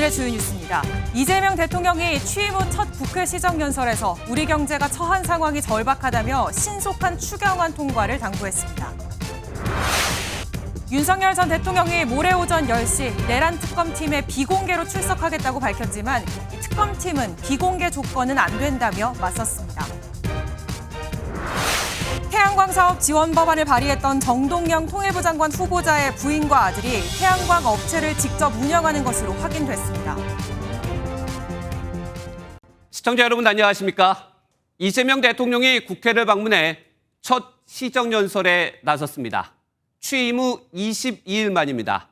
오늘의 주요 뉴스입니다. 이재명 대통령이 취임 후 첫 국회 시정연설에서 우리 경제가 처한 상황이 절박하다며 신속한 추경안 통과를 당부했습니다. 윤석열 전 대통령이 모레 오전 10시 내란 특검팀에 비공개로 출석하겠다고 밝혔지만 특검팀은 비공개 조건은 안 된다며 맞섰습니다. 태양광 사업 지원 법안을 발의했던 정동영 통일부 장관 후보자의 부인과 아들이 태양광 업체를 직접 운영하는 것으로 확인됐습니다. 시청자 여러분 안녕하십니까? 이재명 대통령이 국회를 방문해 첫 시정연설에 나섰습니다. 취임 후 22일 만입니다.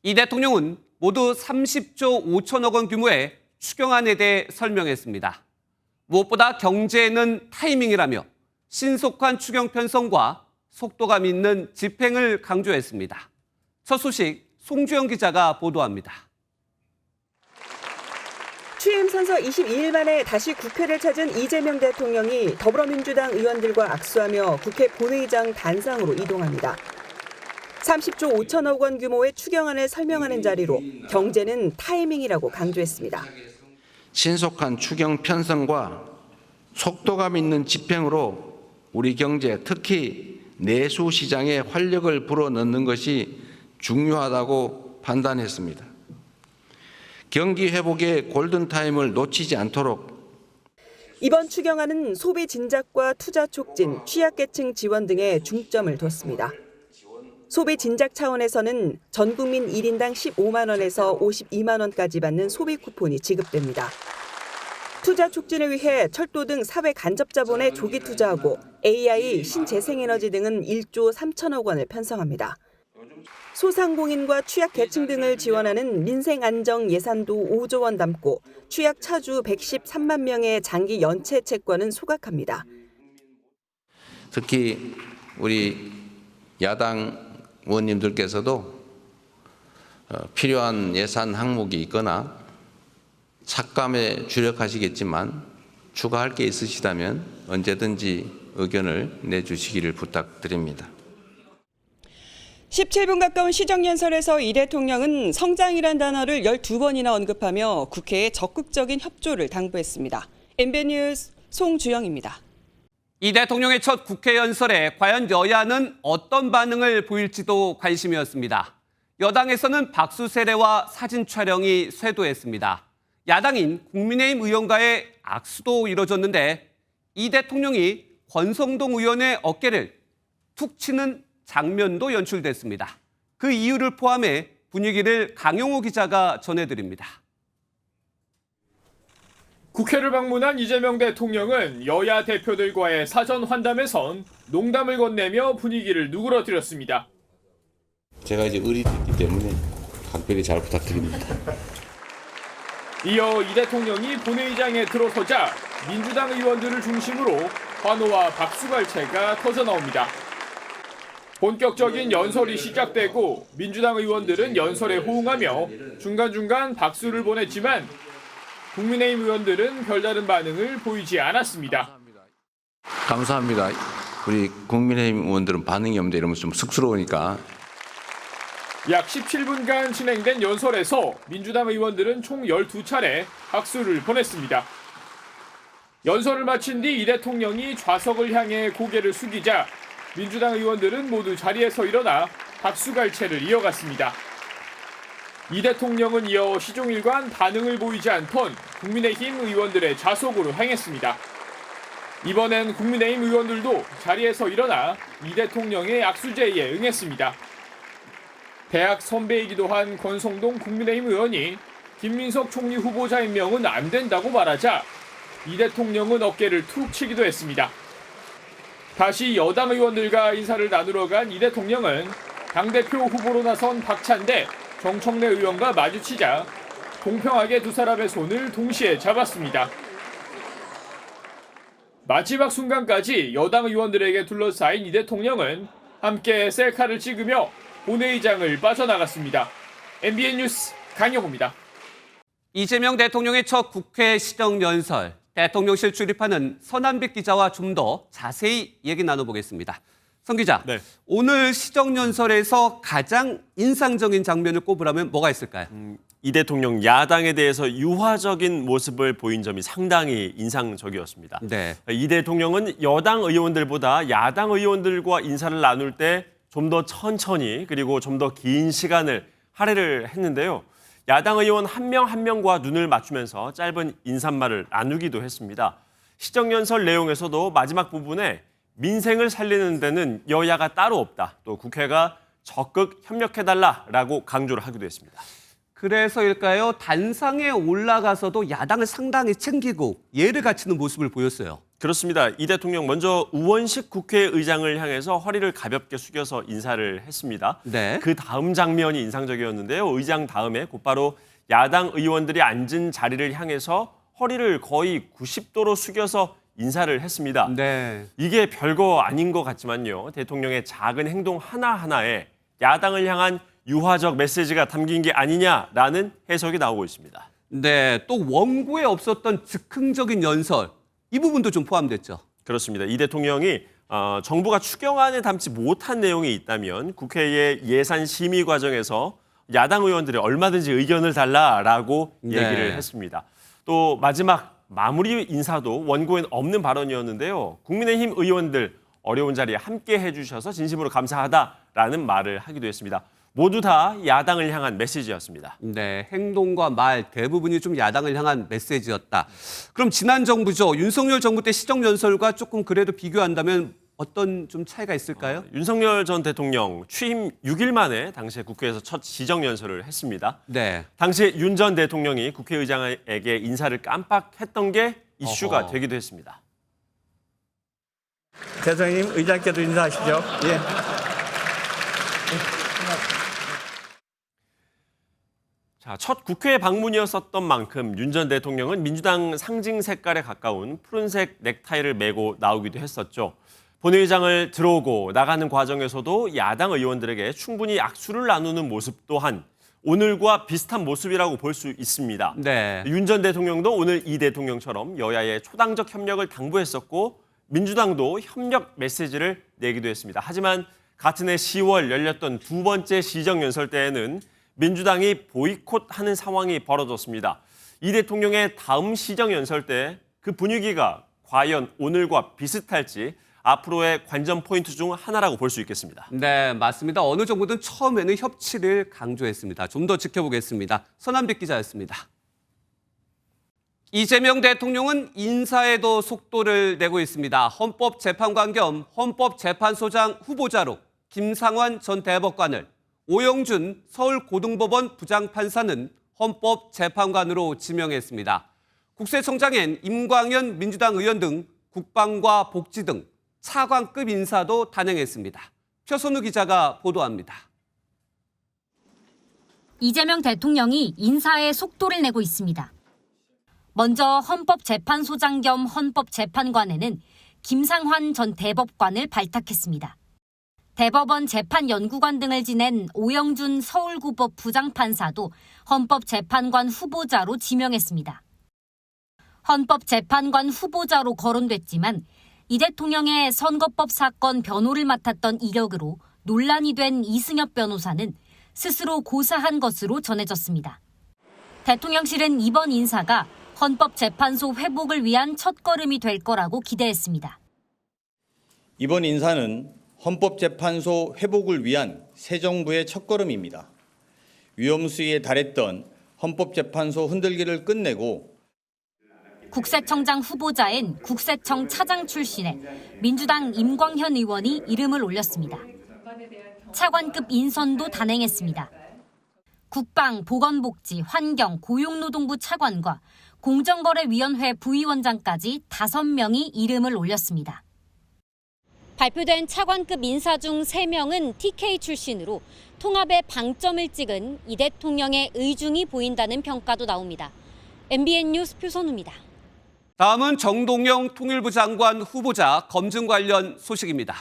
이 대통령은 모두 30조 5천억 원 규모의 추경안에 대해 설명했습니다. 무엇보다 경제는 타이밍이라며 신속한 추경 편성과 속도감 있는 집행을 강조했습니다. 첫 소식 송주영 기자가 보도합니다. 취임 선서 22일 만에 다시 국회를 찾은 이재명 대통령이 더불어민주당 의원들과 악수하며 국회 본회의장 단상으로 이동합니다. 30조 5천억 원 규모의 추경안을 설명하는 자리로 경제는 타이밍이라고 강조했습니다. 신속한 추경 편성과 속도감 있는 집행으로 우리 경제, 특히 내수 시장에 활력을 불어넣는 것이 중요하다고 판단했습니다. 경기 회복의 골든타임을 놓치지 않도록 이번 추경안은 소비 진작과 투자 촉진, 취약계층 지원 등에 중점을 뒀습니다. 소비 진작 차원에서는 전 국민 1인당 15만 원에서 52만 원까지 받는 소비 쿠폰이 지급됩니다. 투자 촉진을 위해 철도 등 사회 간접 자본에 조기 투자하고 AI, 신재생에너지 등은 1조 3천억 원을 편성합니다. 소상공인과 취약계층 등을 지원하는 민생안정 예산도 5조 원 담고 취약 차주 113만 명의 장기 연체 채권은 소각합니다. 특히 우리 야당 의원님들께서도 필요한 예산 항목이 있거나 삭감에 주력하시겠지만 추가할 게 있으시다면 언제든지 의견을 내주시기를 부탁드립니다. 17분 가까운 시정연설에서 이 대통령은 성장이란 단어를 12번이나 언급하며 국회에 적극적인 협조를 당부했습니다. MBN 뉴스 송주영입니다. 이 대통령의 첫 국회 연설에 과연 여야는 어떤 반응을 보일지도 관심이었습니다. 여당에서는 박수 세례와 사진 촬영이 쇄도했습니다. 야당인 국민의힘 의원과의 악수도 이뤄졌는데 이 대통령이 권성동 의원의 어깨를 툭 치는 장면도 연출됐습니다. 그 이유를 포함해 분위기를 강용호 기자가 전해드립니다. 국회를 방문한 이재명 대통령은 여야 대표들과의 사전 환담에선 농담을 건네며 분위기를 누그러뜨렸습니다. 제가 이제 의리 있기 때문에 각별히 잘 부탁드립니다. 이어 이 대통령이 본회의장에 들어서자 민주당 의원들을 중심으로 환호와 박수갈채가 터져나옵니다. 본격적인 연설이 시작되고 민주당 의원들은 연설에 호응하며 중간중간 박수를 보냈지만 국민의힘 의원들은 별다른 반응을 보이지 않았습니다. 감사합니다. 우리 국민의힘 의원들은 반응이 없는데 이러면서 좀 쑥스러우니까. 약 17분간 진행된 연설에서 민주당 의원들은 총 12차례 박수를 보냈습니다. 연설을 마친 뒤 이 대통령이 좌석을 향해 고개를 숙이자 민주당 의원들은 모두 자리에서 일어나 박수갈채를 이어갔습니다. 이 대통령은 이어 시종일관 반응을 보이지 않던 국민의힘 의원들의 좌석으로 향했습니다. 이번엔 국민의힘 의원들도 자리에서 일어나 이 대통령의 악수제의에 응했습니다. 대학 선배이기도 한 권성동 국민의힘 의원이 김민석 총리 후보자 임명은 안 된다고 말하자 이 대통령은 어깨를 툭 치기도 했습니다. 다시 여당 의원들과 인사를 나누러 간 이 대통령은 당대표 후보로 나선 박찬대, 정청래 의원과 마주치자 공평하게 두 사람의 손을 동시에 잡았습니다. 마지막 순간까지 여당 의원들에게 둘러싸인 이 대통령은 함께 셀카를 찍으며 본회의장을 빠져나갔습니다. MBN 뉴스 강영호입니다. 이재명 대통령의 첫 국회 시정연설, 대통령실 출입하는 서남빛 기자와 좀 더 자세히 얘기 나눠보겠습니다. 성 기자, 네. 오늘 시정연설에서 가장 인상적인 장면을 꼽으라면 뭐가 있을까요? 이 대통령 야당에 대해서 유화적인 모습을 보인 점이 상당히 인상적이었습니다. 네. 이 대통령은 여당 의원들보다 야당 의원들과 인사를 나눌 때 좀 더 천천히 그리고 좀 더 긴 시간을 할애를 했는데요. 야당 의원 한 명 한 명과 눈을 맞추면서 짧은 인사말을 나누기도 했습니다. 시정연설 내용에서도 마지막 부분에 민생을 살리는 데는 여야가 따로 없다. 또 국회가 적극 협력해달라라고 강조를 하기도 했습니다. 그래서일까요? 단상에 올라가서도 야당을 상당히 챙기고 예를 갖추는 모습을 보였어요. 그렇습니다. 이 대통령 먼저 우원식 국회의장을 향해서 허리를 가볍게 숙여서 인사를 했습니다. 네. 그 다음 장면이 인상적이었는데요. 의장 다음에 곧바로 야당 의원들이 앉은 자리를 향해서 허리를 거의 90도로 숙여서 인사를 했습니다. 네. 이게 별거 아닌 것 같지만요. 대통령의 작은 행동 하나하나에 야당을 향한 유화적 메시지가 담긴 게 아니냐라는 해석이 나오고 있습니다. 네, 또 원고에 없었던 즉흥적인 연설, 이 부분도 좀 포함됐죠. 그렇습니다. 이 대통령이 정부가 추경안에 담지 못한 내용이 있다면 국회의 예산 심의 과정에서 야당 의원들이 얼마든지 의견을 달라라고 네. 얘기를 했습니다. 또 마지막 마무리 인사도 원고엔 없는 발언이었는데요. 국민의힘 의원들 어려운 자리에 함께 해주셔서 진심으로 감사하다라는 말을 하기도 했습니다. 모두 다 야당을 향한 메시지였습니다. 네, 행동과 말 대부분이 좀 야당을 향한 메시지였다. 그럼 지난 정부죠. 윤석열 정부 때 시정연설과 조금 그래도 비교한다면 어떤 좀 차이가 있을까요? 윤석열 전 대통령 취임 6일 만에 당시에 국회에서 첫 시정연설을 했습니다. 네. 당시 윤 전 대통령이 국회의장에게 인사를 깜빡했던 게 이슈가 어허. 되기도 했습니다. 대통령님 의장께도 인사하시죠. 예. 자, 첫 국회 방문이었었던 만큼 윤 전 대통령은 민주당 상징 색깔에 가까운 푸른색 넥타이를 메고 나오기도 했었죠. 본회의장을 들어오고 나가는 과정에서도 야당 의원들에게 충분히 악수를 나누는 모습 또한 오늘과 비슷한 모습이라고 볼 수 있습니다. 네. 윤 전 대통령도 오늘 이 대통령처럼 여야의 초당적 협력을 당부했었고 민주당도 협력 메시지를 내기도 했습니다. 하지만 같은 해 10월 열렸던 두 번째 시정연설 때에는 민주당이 보이콧하는 상황이 벌어졌습니다. 이 대통령의 다음 시정연설 때 그 분위기가 과연 오늘과 비슷할지 앞으로의 관전 포인트 중 하나라고 볼 수 있겠습니다. 네, 맞습니다. 어느 정부든 처음에는 협치를 강조했습니다. 좀 더 지켜보겠습니다. 선한빛 기자였습니다. 이재명 대통령은 인사에도 속도를 내고 있습니다. 헌법재판관 겸 헌법재판소장 후보자로 김상환 전 대법관을, 오영준 서울고등법원 부장판사는 헌법재판관으로 지명했습니다. 국세청장엔 임광현 민주당 의원 등 국방과 복지 등 차관급 인사도 단행했습니다. 표선우 기자가 보도합니다. 이재명 대통령이 인사에 속도를 내고 있습니다. 먼저 헌법재판소장 겸 헌법재판관에는 김상환 전 대법관을 발탁했습니다. 대법원 재판연구관 등을 지낸 오영준 서울고법 부장판사도 헌법재판관 후보자로 지명했습니다. 헌법재판관 후보자로 거론됐지만 이 대통령의 선거법 사건 변호를 맡았던 이력으로 논란이 된 이승엽 변호사는 스스로 고사한 것으로 전해졌습니다. 대통령실은 이번 인사가 헌법재판소 회복을 위한 첫걸음이 될 거라고 기대했습니다. 이번 인사는 헌법재판소 회복을 위한 새 정부의 첫걸음입니다. 위험수위에 달했던 헌법재판소 흔들기를 끝내고 국세청장 후보자엔 국세청 차장 출신의 민주당 임광현 의원이 이름을 올렸습니다. 차관급 인선도 단행했습니다. 국방, 보건복지, 환경, 고용노동부 차관과 공정거래위원회 부위원장까지 5명이 이름을 올렸습니다. 발표된 차관급 인사 중 3명은 TK 출신으로 통합의 방점을 찍은 이 대통령의 의중이 보인다는 평가도 나옵니다. MBN 뉴스 표선우입니다. 다음은 정동영 통일부 장관 후보자 검증 관련 소식입니다.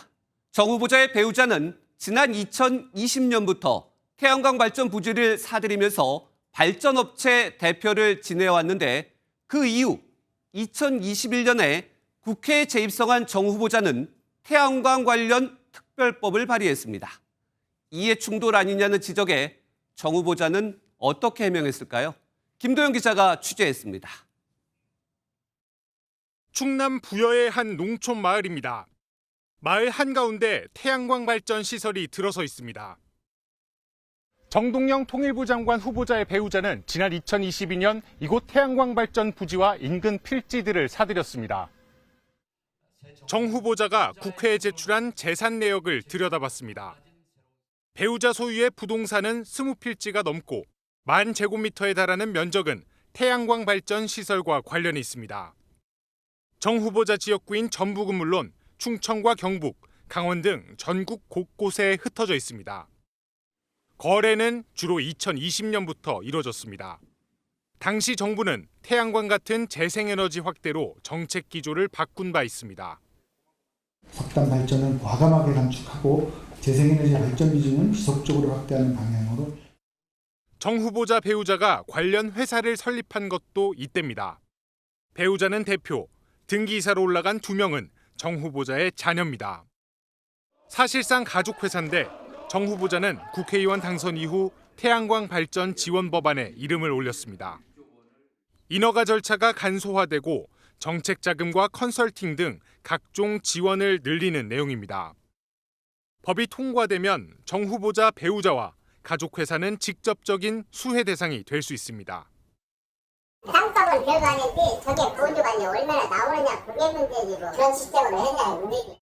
정 후보자의 배우자는 지난 2020년부터 태양광 발전 부지를 사들이면서 발전업체 대표를 지내왔는데 그 이후 2021년에 국회에 재입성한 정 후보자는 태양광 관련 특별법을 발의했습니다. 이해 충돌 아니냐는 지적에 정 후보자는 어떻게 해명했을까요? 김도영 기자가 취재했습니다. 충남 부여의 한 농촌 마을입니다. 마을 한가운데 태양광 발전 시설이 들어서 있습니다. 정동영 통일부 장관 후보자의 배우자는 지난 2022년 이곳 태양광 발전 부지와 인근 필지들을 사들였습니다. 정 후보자가 국회에 제출한 재산 내역을 들여다봤습니다. 배우자 소유의 부동산은 20필지가 넘고 10,000제곱미터에 달하는 면적은 태양광 발전 시설과 관련이 있습니다. 정 후보자 지역구인 전북은 물론 충청과 경북, 강원 등 전국 곳곳에 흩어져 있습니다. 거래는 주로 2020년부터 이뤄졌습니다. 당시 정부는 태양광 같은 재생에너지 확대로 정책 기조를 바꾼 바 있습니다. 석탄 발전을 과감하게 감축하고 재생에너지 발전 비중은 지속적으로 확대하는 방향으로. 정 후보자 배우자가 관련 회사를 설립한 것도 이때입니다. 배우자는 대표, 등기이사로 올라간 2명은 정 후보자의 자녀입니다. 사실상 가족 회사인데 정 후보자는 국회의원 당선 이후 태양광 발전 지원 법안에 이름을 올렸습니다. 인허가 절차가 간소화되고 정책 자금과 컨설팅 등 각종 지원을 늘리는 내용입니다. 법이 통과되면 정 후보자 배우자와 가족 회사는 직접적인 수혜 대상이 될 수 있습니다. 땅값은 별거 아닌데 저게 보조가 얼마나 나오느냐 그게 문제지 뭐. 그런 시스템으로 했냐 문제지.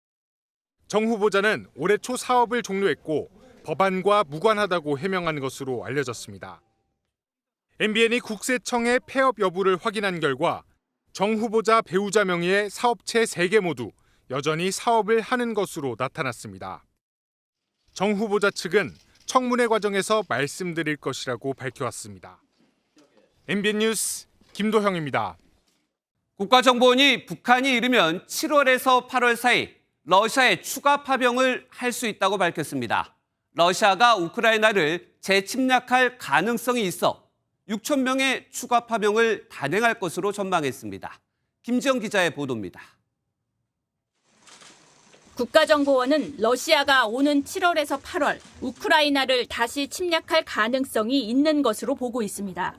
정 후보자는 올해 초 사업을 종료했고 법안과 무관하다고 해명한 것으로 알려졌습니다. MBN이 국세청의 폐업 여부를 확인한 결과 정 후보자 배우자 명의의 사업체 3개 모두 여전히 사업을 하는 것으로 나타났습니다. 정 후보자 측은 청문회 과정에서 말씀드릴 것이라고 밝혀왔습니다. MBN 뉴스 김도형입니다. 국가정보원이 북한이 이르면 7월에서 8월 사이 러시아에 추가 파병을 할 수 있다고 밝혔습니다. 러시아가 우크라이나를 재침략할 가능성이 있어 6천 명의 추가 파병을 단행할 것으로 전망했습니다. 김지영 기자의 보도입니다. 국가정보원은 러시아가 오는 7월에서 8월 우크라이나를 다시 침략할 가능성이 있는 것으로 보고 있습니다.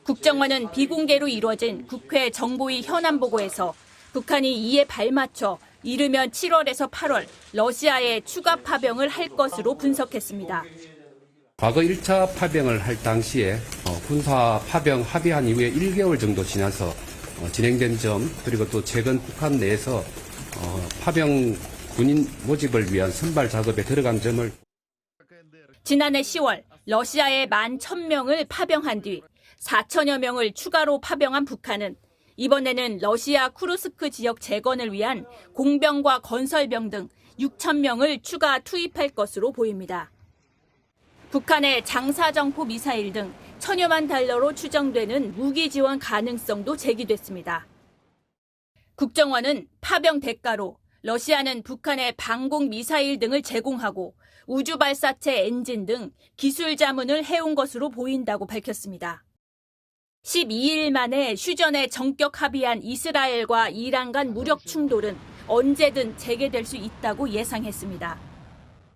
국정원은 비공개로 이루어진 국회 정보위 현안 보고에서 북한이 이에 발맞춰 이르면 7월에서 8월 러시아에 추가 파병을 할 것으로 분석했습니다. 과거 1차 파병을 할 당시에 군사 파병 합의한 이후에 1개월 정도 지나서 진행된 점, 그리고 또 최근 북한 내에서 파병 군인 모집을 위한 선발 작업에 들어간 점을. 지난해 10월 러시아에 11,000명을 파병한 뒤 4천여 명을 추가로 파병한 북한은 이번에는 러시아 쿠르스크 지역 재건을 위한 공병과 건설병 등 6,000명을 추가 투입할 것으로 보입니다. 북한의 장사정포 미사일 등 1,000여만 달러로 추정되는 무기 지원 가능성도 제기됐습니다. 국정원은 파병 대가로 러시아는 북한에 방공 미사일 등을 제공하고 우주 발사체 엔진 등 기술 자문을 해온 것으로 보인다고 밝혔습니다. 12일 만에 휴전에 전격 합의한 이스라엘과 이란 간 무력 충돌은 언제든 재개될 수 있다고 예상했습니다.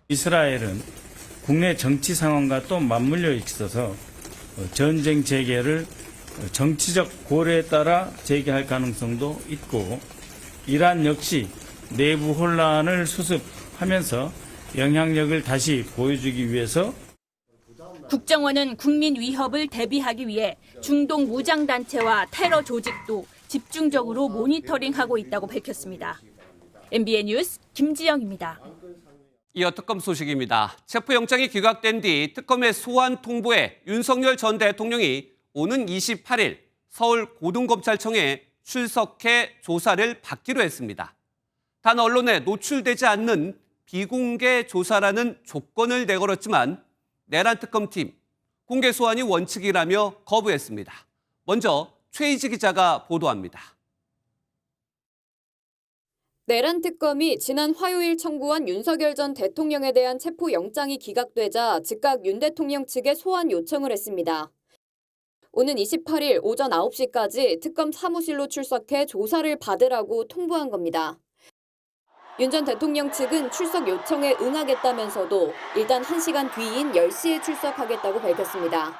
이스라엘은 국내 정치 상황과 또 맞물려 있어서 전쟁 재개를 정치적 고려에 따라 재개할 가능성도 있고, 이란 역시 내부 혼란을 수습하면서 영향력을 다시 보여주기 위해서 국정원은 국민 위협을 대비하기 위해 중동 무장단체와 테러 조직도 집중적으로 모니터링하고 있다고 밝혔습니다. MBN 뉴스 김지영입니다. 이어 특검 소식입니다. 체포영장이 기각된 뒤 특검의 소환 통보에 윤석열 전 대통령이 오는 28일 서울 고등검찰청에 출석해 조사를 받기로 했습니다. 단 언론에 노출되지 않는 비공개 조사라는 조건을 내걸었지만 내란 특검팀 공개 소환이 원칙이라며 거부했습니다. 먼저 최희지 기자가 보도합니다. 내란 특검이 지난 화요일 청구한 윤석열 전 대통령에 대한 체포영장이 기각되자 즉각 윤 대통령 측에 소환 요청을 했습니다. 오는 28일 오전 9시까지 특검 사무실로 출석해 조사를 받으라고 통보한 겁니다. 윤 전 대통령 측은 출석 요청에 응하겠다면서도 일단 1시간 뒤인 10시에 출석하겠다고 밝혔습니다.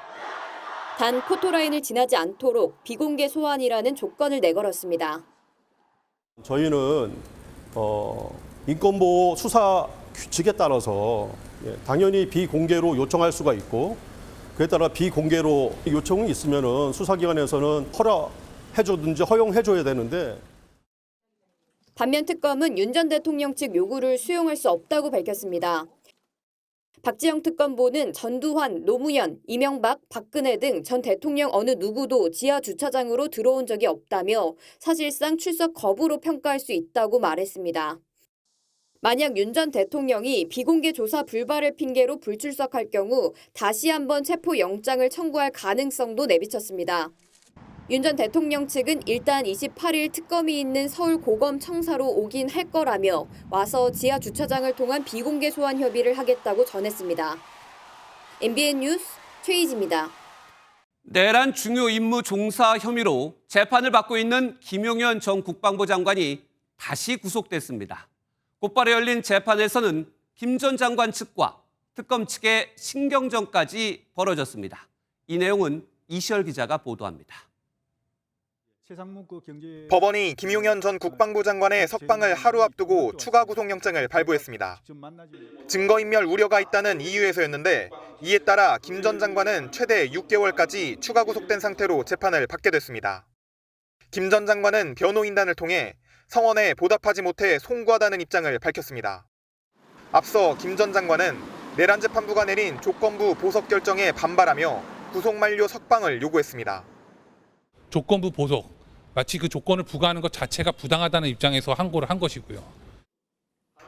단 포토라인을 지나지 않도록 비공개 소환이라는 조건을 내걸었습니다. 저희는 인권보호 수사 규칙에 따라서 당연히 비공개로 요청할 수가 있고 그에 따라 비공개로 요청이 있으면은 수사기관에서는 허락해주든지 허용해줘야 되는데 반면 특검은 윤 전 대통령 측 요구를 수용할 수 없다고 밝혔습니다. 박지영 특검보는 전두환, 노무현, 이명박, 박근혜 등 전 대통령 어느 누구도 지하 주차장으로 들어온 적이 없다며 사실상 출석 거부로 평가할 수 있다고 말했습니다. 만약 윤 전 대통령이 비공개 조사 불발을 핑계로 불출석할 경우 다시 한번 체포영장을 청구할 가능성도 내비쳤습니다. 윤 전 대통령 측은 일단 28일 특검이 있는 서울고검 청사로 오긴 할 거라며 와서 지하 주차장을 통한 비공개 소환 협의를 하겠다고 전했습니다. MBN 뉴스 최희지입니다. 내란 중요 임무 종사 혐의로 재판을 받고 있는 김용현 전 국방부 장관이 다시 구속됐습니다. 곧바로 열린 재판에서는 김 전 장관 측과 특검 측의 신경전까지 벌어졌습니다. 이 내용은 이시열 기자가 보도합니다. 법원이 김용현 전 국방부 장관의 석방을 하루 앞두고 추가 구속영장을 발부했습니다. 증거인멸 우려가 있다는 이유에서였는데 이에 따라 김 전 장관은 최대 6개월까지 추가 구속된 상태로 재판을 받게 됐습니다. 김 전 장관은 변호인단을 통해 성원에 보답하지 못해 송구하다는 입장을 밝혔습니다. 앞서 김 전 장관은 내란재판부가 내린 조건부 보석 결정에 반발하며 구속 만료 석방을 요구했습니다. 조건부 보석, 마치 그 조건을 부과하는 것 자체가 부당하다는 입장에서 항고를 한 것이고요.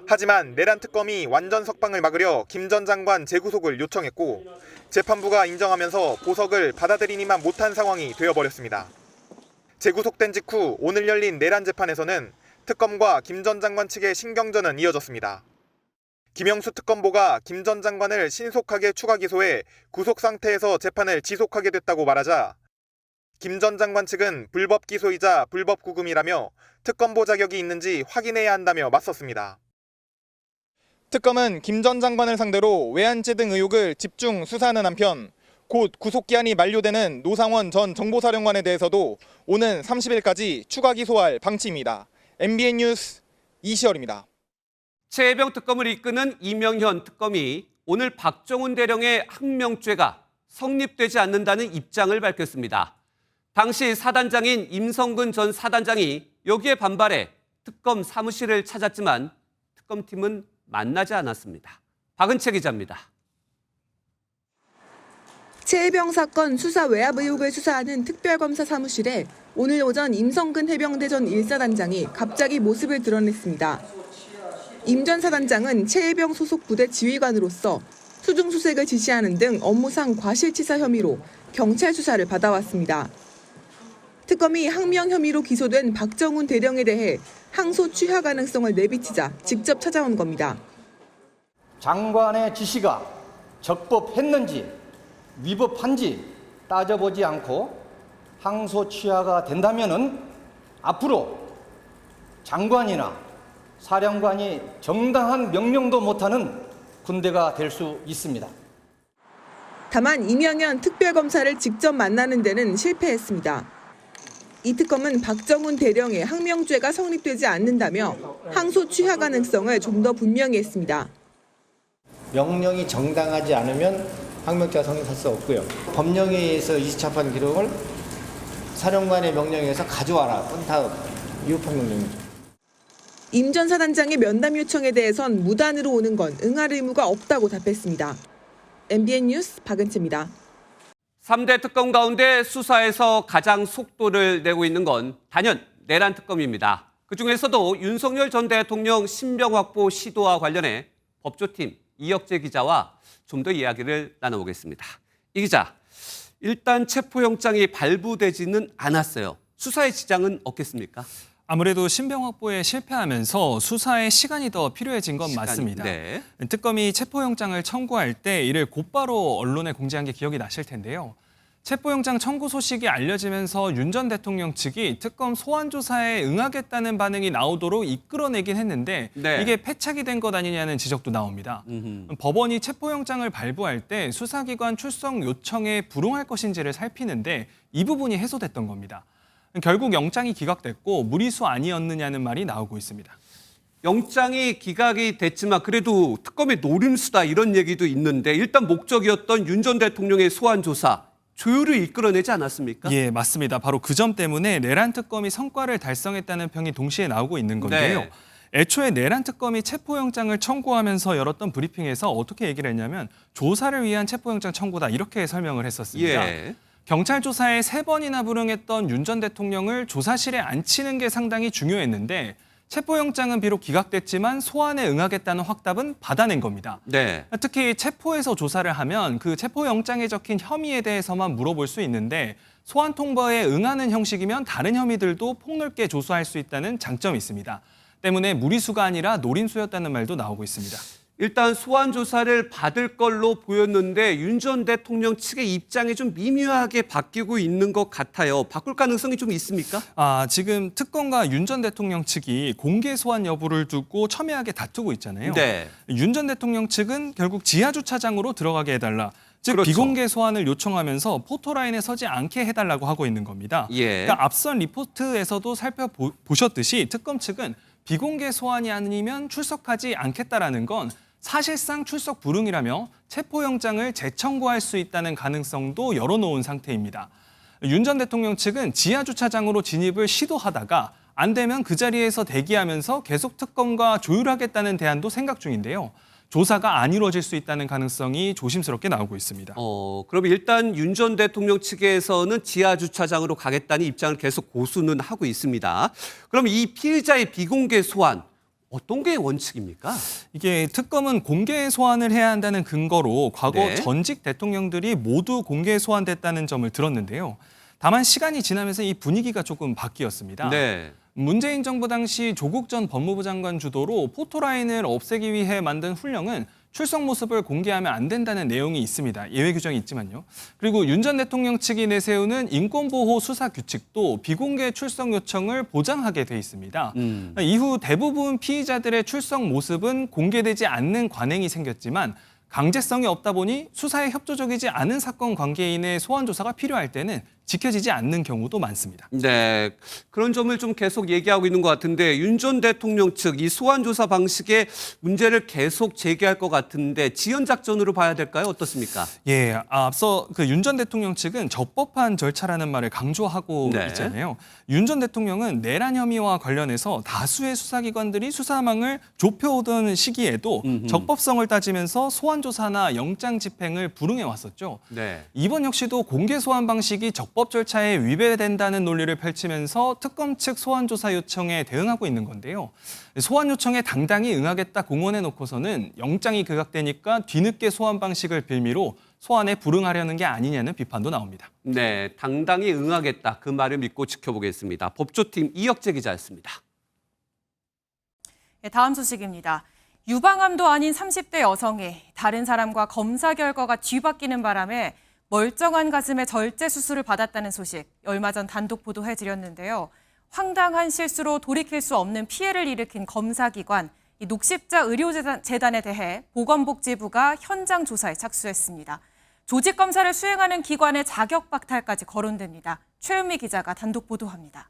하지만 내란특검이 완전 석방을 막으려 김 전 장관 재구속을 요청했고 재판부가 인정하면서 보석을 받아들이니만 못한 상황이 되어버렸습니다. 재구속된 직후 오늘 열린 내란재판에서는 특검과 김 전 장관 측의 신경전은 이어졌습니다. 김영수 특검보가 김 전 장관을 신속하게 추가 기소해 구속 상태에서 재판을 지속하게 됐다고 말하자 김 전 장관 측은 불법 기소이자 불법 구금이라며 특검보 자격이 있는지 확인해야 한다며 맞섰습니다. 특검은 김 전 장관을 상대로 외환죄 등 의혹을 집중 수사하는 한편 곧 구속기한이 만료되는 노상원 전 정보사령관에 대해서도 오는 30일까지 추가 기소할 방침입니다. MBN 뉴스 이시열입니다. 최혜병 특검을 이끄는 이명현 특검이 오늘 박정훈 대령의 항명죄가 성립되지 않는다는 입장을 밝혔습니다. 당시 사단장인 임성근 전 사단장이 여기에 반발해 특검 사무실을 찾았지만 특검팀은 만나지 않았습니다. 박은채 기자입니다. 최혜병 사건 수사 외압 의혹을 수사하는 특별검사 사무실에 오늘 오전 임성근 해병대 전 1사단장이 갑자기 모습을 드러냈습니다. 임 전 사단장은 최혜병 소속 부대 지휘관으로서 수중수색을 지시하는 등 업무상 과실치사 혐의로 경찰 수사를 받아왔습니다. 특검이 항명 혐의로 기소된 박정훈 대령에 대해 항소 취하 가능성을 내비치자 직접 찾아온 겁니다. 장관의 지시가 적법했는지 위법한지 따져보지 않고 항소 취하가 된다면은 앞으로 장관이나 사령관이 정당한 명령도 못하는 군대가 될 수 있습니다. 다만 이명현 특별검사를 직접 만나는 데는 실패했습니다. 이 특검은 박정훈 대령의 항명죄가 성립되지 않는다며 항소 취하 가능성을 좀 더 분명히 했습니다. 명령이 정당하지 않으면 항명죄가 성립할 수 없고요. 법령에서 2차판 기록을 사령관의 명령에 의해서 가져와라. 그건 다 위법한 명령입니다. 임 전 사단장의 면담 요청에 대해선 무단으로 오는 건 응할 의무가 없다고 답했습니다. MBN 뉴스 박은채입니다. 3대 특검 가운데 수사에서 가장 속도를 내고 있는 건 단연 내란 특검입니다. 그중에서도 윤석열 전 대통령 신병 확보 시도와 관련해 법조팀 이혁재 기자와 좀 더 이야기를 나눠보겠습니다. 이 기자, 일단 체포영장이 발부되지는 않았어요. 수사의 지장은 없겠습니까? 아무래도 신병 확보에 실패하면서 수사에 시간이 더 필요해진 건 맞습니다. 네. 특검이 체포영장을 청구할 때 이를 곧바로 언론에 공지한 게 기억이 나실 텐데요. 체포영장 청구 소식이 알려지면서 윤 전 대통령 측이 특검 소환 조사에 응하겠다는 반응이 나오도록 이끌어내긴 했는데 네. 이게 패착이 된 것 아니냐는 지적도 나옵니다. 법원이 체포영장을 발부할 때 수사기관 출석 요청에 불응할 것인지를 살피는데 이 부분이 해소됐던 겁니다. 결국 영장이 기각됐고 무리수 아니었느냐는 말이 나오고 있습니다. 영장이 기각이 됐지만 그래도 특검의 노림수다 이런 얘기도 있는데 일단 목적이었던 윤 전 대통령의 소환 조사 조율을 이끌어내지 않았습니까? 예, 맞습니다. 바로 그 점 때문에 내란 특검이 성과를 달성했다는 평이 동시에 나오고 있는 건데요. 네. 애초에 내란 특검이 체포영장을 청구하면서 열었던 브리핑에서 어떻게 얘기를 했냐면 조사를 위한 체포영장 청구다 이렇게 설명을 했었습니다. 예. 경찰 조사에 3번이나 불응했던 윤 전 대통령을 조사실에 앉히는 게 상당히 중요했는데 체포영장은 비록 기각됐지만 소환에 응하겠다는 확답은 받아낸 겁니다. 네. 특히 체포에서 조사를 하면 그 체포영장에 적힌 혐의에 대해서만 물어볼 수 있는데 소환 통보에 응하는 형식이면 다른 혐의들도 폭넓게 조사할 수 있다는 장점이 있습니다. 때문에 무리수가 아니라 노림수였다는 말도 나오고 있습니다. 일단 소환 조사를 받을 걸로 보였는데 윤 전 대통령 측의 입장이 좀 미묘하게 바뀌고 있는 것 같아요. 바꿀 가능성이 좀 있습니까? 지금 특검과 윤 전 대통령 측이 공개 소환 여부를 두고 첨예하게 다투고 있잖아요. 네. 윤 전 대통령 측은 결국 지하 주차장으로 들어가게 해달라. 즉 그렇죠. 비공개 소환을 요청하면서 포토라인에 서지 않게 해달라고 하고 있는 겁니다. 예. 그러니까 앞선 리포트에서도 살펴보셨듯이 특검 측은 비공개 소환이 아니면 출석하지 않겠다라는 건 사실상 출석 불응이라며 체포영장을 재청구할 수 있다는 가능성도 열어놓은 상태입니다. 윤 전 대통령 측은 지하주차장으로 진입을 시도하다가 안 되면 그 자리에서 대기하면서 계속 특검과 조율하겠다는 대안도 생각 중인데요. 조사가 안 이루어질 수 있다는 가능성이 조심스럽게 나오고 있습니다. 그럼 일단 윤 전 대통령 측에서는 지하 주차장으로 가겠다는 입장을 계속 고수는 하고 있습니다. 그럼 이 피의자의 비공개 소환 어떤 게 원칙입니까? 이게 특검은 공개 소환을 해야 한다는 근거로 과거 네. 전직 대통령들이 모두 공개 소환됐다는 점을 들었는데요. 다만 시간이 지나면서 이 분위기가 조금 바뀌었습니다. 네. 문재인 정부 당시 조국 전 법무부 장관 주도로 포토라인을 없애기 위해 만든 훈령은 출석 모습을 공개하면 안 된다는 내용이 있습니다. 예외 규정이 있지만요. 그리고 윤 전 대통령 측이 내세우는 인권보호 수사 규칙도 비공개 출석 요청을 보장하게 돼 있습니다. 이후 대부분 피의자들의 출석 모습은 공개되지 않는 관행이 생겼지만 강제성이 없다 보니 수사에 협조적이지 않은 사건 관계인의 소환 조사가 필요할 때는 지켜지지 않는 경우도 많습니다. 네, 그런 점을 좀 계속 얘기하고 있는 것 같은데 윤 전 대통령 측 이 소환 조사 방식에 문제를 계속 제기할 것 같은데 지연 작전으로 봐야 될까요? 어떻습니까? 예, 앞서 그 윤 전 대통령 측은 적법한 절차라는 말을 강조하고 네. 있잖아요. 윤 전 대통령은 내란 혐의와 관련해서 다수의 수사기관들이 수사망을 좁혀오던 시기에도 적법성을 따지면서 소환 조사나 영장 집행을 불응해 왔었죠. 네. 이번 역시도 공개 소환 방식이 적법 절차에 위배된다는 논리를 펼치면서 특검 측 소환 조사 요청에 대응하고 있는 건데요. 소환 요청에 당당히 응하겠다 공언해 놓고서는 영장이 기각되니까 뒤늦게 소환 방식을 빌미로 소환에 불응하려는 게 아니냐는 비판도 나옵니다. 네, 당당히 응하겠다. 그 말을 믿고 지켜보겠습니다. 법조팀 이혁재 기자였습니다. 네, 다음 소식입니다. 유방암도 아닌 30대 여성이 다른 사람과 검사 결과가 뒤바뀌는 바람에 멀쩡한 가슴에 절제 수술을 받았다는 소식 얼마 전 단독 보도해드렸는데요. 황당한 실수로 돌이킬 수 없는 피해를 일으킨 검사기관 이 녹십자 의료재단에 대해 보건복지부가 현장 조사에 착수했습니다. 조직 검사를 수행하는 기관의 자격 박탈까지 거론됩니다. 최은미 기자가 단독 보도합니다.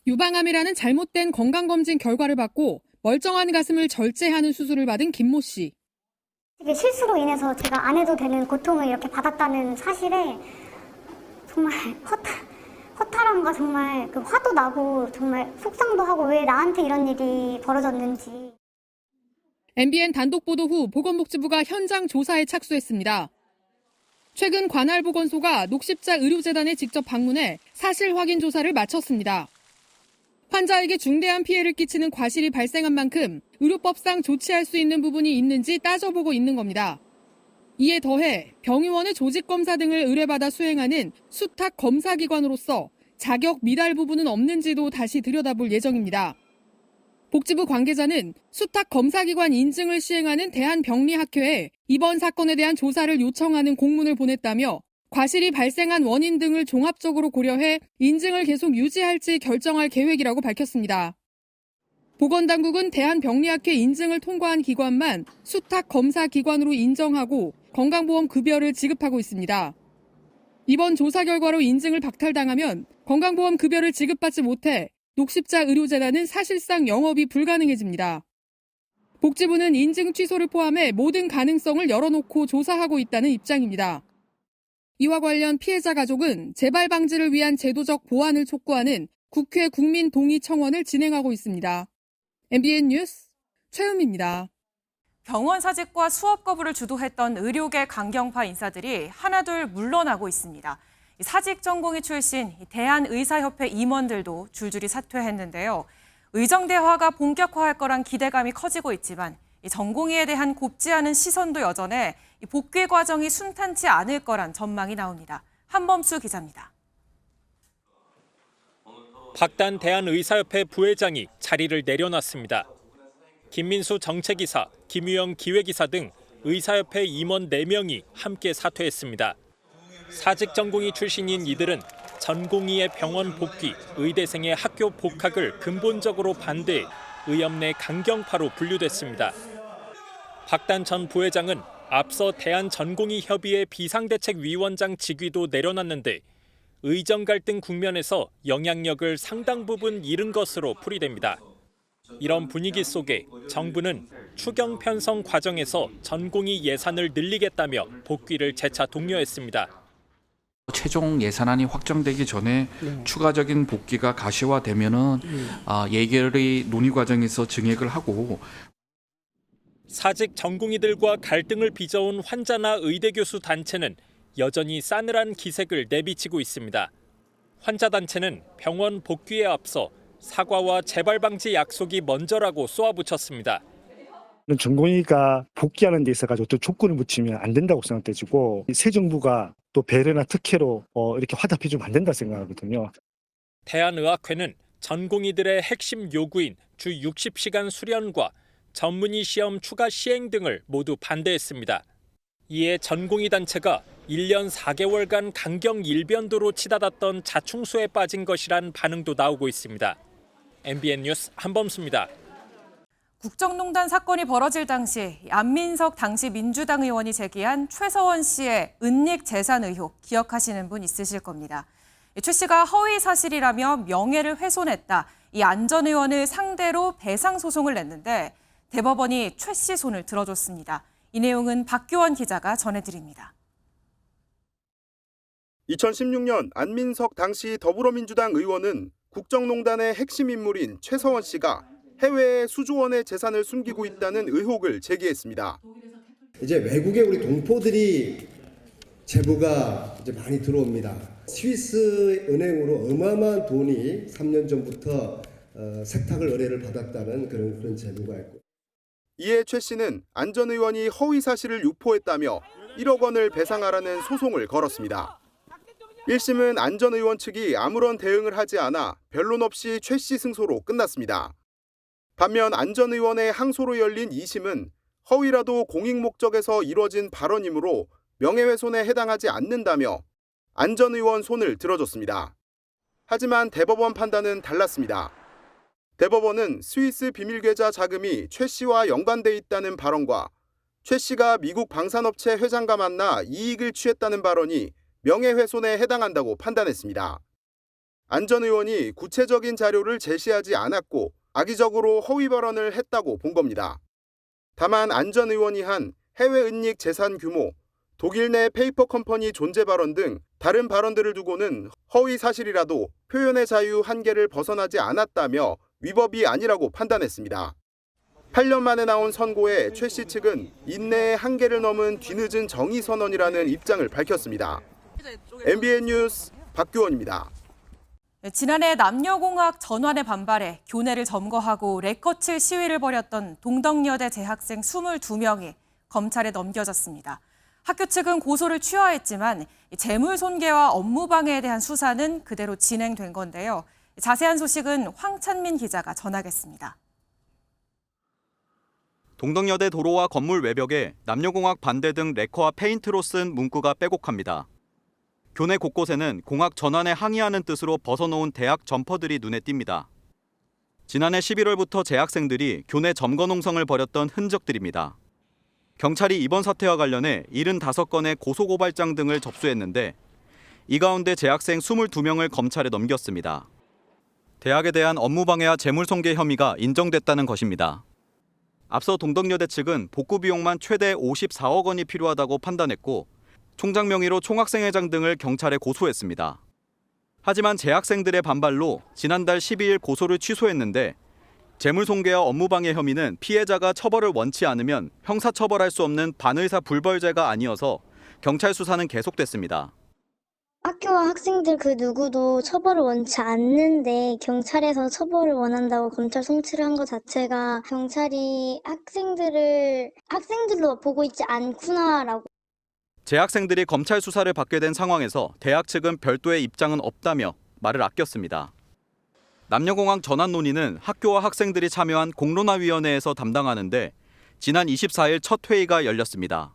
유방암이라는 잘못된 건강검진 결과를 받고 멀쩡한 가슴을 절제하는 수술을 받은 김모 씨. 이게 실수로 인해서 제가 안 해도 되는 고통을 이렇게 받았다는 사실에 정말 허탈함과 정말 그 화도 나고 정말 속상도 하고 왜 나한테 이런 일이 벌어졌는지. MBN 단독 보도 후 보건복지부가 현장 조사에 착수했습니다. 최근 관할보건소가 녹십자 의료재단에 직접 방문해 사실 확인 조사를 마쳤습니다. 환자에게 중대한 피해를 끼치는 과실이 발생한 만큼 의료법상 조치할 수 있는 부분이 있는지 따져보고 있는 겁니다. 이에 더해 병의원의 조직검사 등을 의뢰받아 수행하는 수탁 검사기관으로서 자격 미달 부분은 없는지도 다시 들여다볼 예정입니다. 복지부 관계자는 수탁 검사기관 인증을 시행하는 대한병리학회에 이번 사건에 대한 조사를 요청하는 공문을 보냈다며 과실이 발생한 원인 등을 종합적으로 고려해 인증을 계속 유지할지 결정할 계획이라고 밝혔습니다. 보건당국은 대한병리학회 인증을 통과한 기관만 수탁 검사 기관으로 인정하고 건강보험 급여를 지급하고 있습니다. 이번 조사 결과로 인증을 박탈당하면 건강보험 급여를 지급받지 못해 녹십자 의료재단은 사실상 영업이 불가능해집니다. 복지부는 인증 취소를 포함해 모든 가능성을 열어놓고 조사하고 있다는 입장입니다. 이와 관련 피해자 가족은 재발 방지를 위한 제도적 보완을 촉구하는 국회 국민동의 청원을 진행하고 있습니다. MBN 뉴스 최음입니다. 병원 사직과 수업 거부를 주도했던 의료계 강경파 인사들이 하나둘 물러나고 있습니다. 사직 전공의 출신 대한의사협회 임원들도 줄줄이 사퇴했는데요. 의정대화가 본격화할 거란 기대감이 커지고 있지만 전공의에 대한 곱지 않은 시선도 여전해 복귀 과정이 순탄치 않을 거란 전망이 나옵니다. 한범수 기자입니다. 박단 대한의사협회 부회장이 자리를 내려놨습니다. 김민수 정책이사, 김유영 기획이사 등 의사협회 임원 4명이 함께 사퇴했습니다. 사직 전공의 출신인 이들은 전공의의 병원 복귀, 의대생의 학교 복학을 근본적으로 반대해 의협 내 강경파로 분류됐습니다. 박단 전 부회장은 앞서 대한전공의협의회 비상대책위원장 직위도 내려놨는데 의정 갈등 국면에서 영향력을 상당 부분 잃은 것으로 풀이됩니다. 이런 분위기 속에 정부는 추경 편성 과정에서 전공의 예산을 늘리겠다며 복귀를 재차 독려했습니다. 최종 예산안이 확정되기 전에 추가적인 복귀가 가시화되면은 예결의 논의 과정에서 증액을 하고 사직 전공의들과 갈등을 빚어온 환자나 의대 교수 단체는 여전히 싸늘한 기색을 내비치고 있습니다. 환자 단체는 병원 복귀에 앞서 사과와 재발 방지 약속이 먼저라고 쏘아붙였습니다. 전공의가 복귀하는 데 있어서 또 조건을 붙이면 안 된다고 생각되고 새 정부가 또 배려나 특혜로 이렇게 화답해주면 안 된다 생각하거든요. 대한의학회는 전공의들의 핵심 요구인 주 60시간 수련과 전문의 시험 추가 시행 등을 모두 반대했습니다. 이에 전공의 단체가 1년 4개월간 강경 일변도로 치닫았던 자충수에 빠진 것이란 반응도 나오고 있습니다. MBN 뉴스 한범수입니다. 국정농단 사건이 벌어질 당시 안민석 당시 민주당 의원이 제기한 최서원 씨의 은닉 재산 의혹 기억하시는 분 있으실 겁니다. 최 씨가 허위 사실이라며 명예를 훼손했다. 이 안 전 의원을 상대로 배상 소송을 냈는데 대법원이 최 씨 손을 들어줬습니다. 이 내용은 박규원 기자가 전해드립니다. 2016년 안민석 당시 더불어민주당 의원은 국정농단의 핵심 인물인 최서원 씨가 해외에 수조 원의 재산을 숨기고 있다는 의혹을 제기했습니다. 이제 외국에 우리 동포들이 제보가 이제 많이 들어옵니다. 스위스 은행으로 어마어마한 돈이 3년 전부터 세탁을 의뢰를 받았다는 그런 제보가 있고. 이에 최 씨는 안 전 의원이 허위 사실을 유포했다며 1억 원을 배상하라는 소송을 걸었습니다. 1심은 안 전 의원 측이 아무런 대응을 하지 않아 변론 없이 최 씨 승소로 끝났습니다. 반면 안 전 의원의 항소로 열린 2심은 허위라도 공익 목적에서 이뤄진 발언이므로 명예훼손에 해당하지 않는다며 안 전 의원 손을 들어줬습니다. 하지만 대법원 판단은 달랐습니다. 대법원은 스위스 비밀계좌 자금이 최 씨와 연관돼 있다는 발언과 최 씨가 미국 방산업체 회장과 만나 이익을 취했다는 발언이 명예훼손에 해당한다고 판단했습니다. 안 전 의원이 구체적인 자료를 제시하지 않았고 악의적으로 허위 발언을 했다고 본 겁니다. 다만 안 전 의원이 한 해외 은닉 재산 규모, 독일 내 페이퍼 컴퍼니 존재 발언 등 다른 발언들을 두고는 허위 사실이라도 표현의 자유 한계를 벗어나지 않았다며 위법이 아니라고 판단했습니다. 8년 만에 나온 선고에 최 씨 측은 인내의 한계를 넘은 뒤늦은 정의 선언이라는 입장을 밝혔습니다. MBN 뉴스 박규원입니다. 지난해 남녀공학 전환에 반발해 교내를 점거하고 레커칠 시위를 벌였던 동덕여대 재학생 22명이 검찰에 넘겨졌습니다. 학교 측은 고소를 취하했지만 재물손괴와 업무방해에 대한 수사는 그대로 진행된 건데요. 자세한 소식은 황찬민 기자가 전하겠습니다. 동덕여대 도로와 건물 외벽에 남녀공학 반대 등 레커와 페인트로 쓴 문구가 빼곡합니다. 교내 곳곳에는 공학 전환에 항의하는 뜻으로 벗어놓은 대학 점퍼들이 눈에 띕니다. 지난해 11월부터 재학생들이 교내 점거 농성을 벌였던 흔적들입니다. 경찰이 이번 사태와 관련해 75건의 고소고발장 등을 접수했는데 이 가운데 재학생 22명을 검찰에 넘겼습니다. 대학에 대한 업무방해와 재물손괴 혐의가 인정됐다는 것입니다. 앞서 동덕여대 측은 복구 비용만 최대 54억 원이 필요하다고 판단했고 총장 명의로 총학생회장 등을 경찰에 고소했습니다. 하지만 재학생들의 반발로 지난달 12일 고소를 취소했는데 재물손괴와 업무방해 혐의는 피해자가 처벌을 원치 않으면 형사처벌할 수 없는 반의사 불벌죄가 아니어서 경찰 수사는 계속됐습니다. 학교와 학생들 그 누구도 처벌을 원치 않는데 경찰에서 처벌을 원한다고 검찰 송치를 한 것 자체가 경찰이 학생들로 보고 있지 않구나라고. 재학생들이 검찰 수사를 받게 된 상황에서 대학 측은 별도의 입장은 없다며 말을 아꼈습니다. 남녀공학 전환 논의는 학교와 학생들이 참여한 공론화위원회에서 담당하는데 지난 24일 첫 회의가 열렸습니다.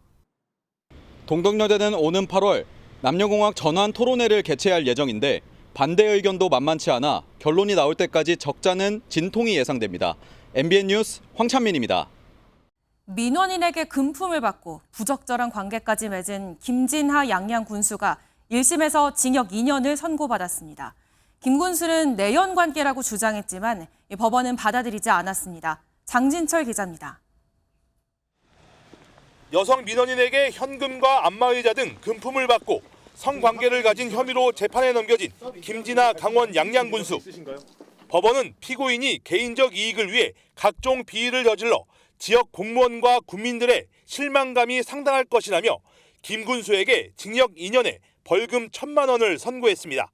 동덕여대는 오는 8월 남녀공학 전환 토론회를 개최할 예정인데 반대 의견도 만만치 않아 결론이 나올 때까지 적잖은 진통이 예상됩니다. MBN 뉴스 황찬민입니다. 민원인에게 금품을 받고 부적절한 관계까지 맺은 김진하 양양 군수가 1심에서 징역 2년을 선고받았습니다. 김 군수는 내연 관계라고 주장했지만 법원은 받아들이지 않았습니다. 장진철 기자입니다. 여성 민원인에게 현금과 안마의자 등 금품을 받고 성관계를 가진 혐의로 재판에 넘겨진 김진하 강원 양양 군수. 법원은 피고인이 개인적 이익을 위해 각종 비위를 저질러 지역 공무원과 국민들의 실망감이 상당할 것이라며 김 군수에게 징역 2년에 벌금 1,000만 원을 선고했습니다.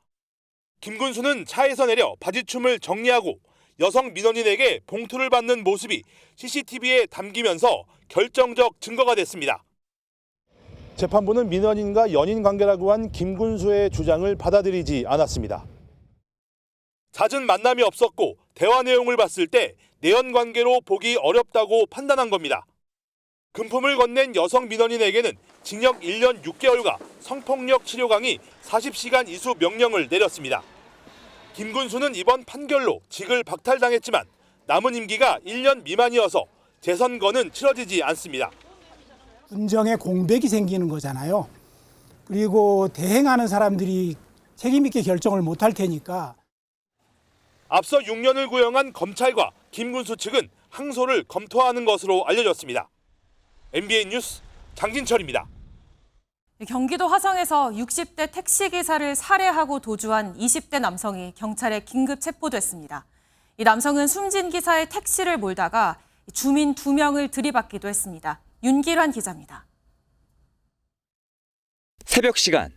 김 군수는 차에서 내려 바지춤을 정리하고 여성 민원인에게 봉투를 받는 모습이 CCTV에 담기면서 결정적 증거가 됐습니다. 재판부는 민원인과 연인 관계라고 한 김 군수의 주장을 받아들이지 않았습니다. 잦은 만남이 없었고 대화 내용을 봤을 때 내연 관계로 보기 어렵다고 판단한 겁니다. 금품을 건넨 여성 민원인에게는 징역 1년 6개월과 성폭력 치료 강의 40시간 이수 명령을 내렸습니다. 김 군수는 이번 판결로 직을 박탈당했지만 남은 임기가 1년 미만이어서 재선거는 치러지지 않습니다. 군정에 공백이 생기는 거잖아요. 그리고 대행하는 사람들이 책임 있게 결정을 못할 테니까. 앞서 6년을 구형한 검찰과 김 군수 측은 항소를 검토하는 것으로 알려졌습니다. MBN 뉴스 장진철입니다. 경기도 화성에서 60대 택시기사를 살해하고 도주한 20대 남성이 경찰에 긴급 체포됐습니다. 이 남성은 숨진 기사의 택시를 몰다가 주민 2명을 들이받기도 했습니다. 윤길환 기자입니다. 새벽 시간,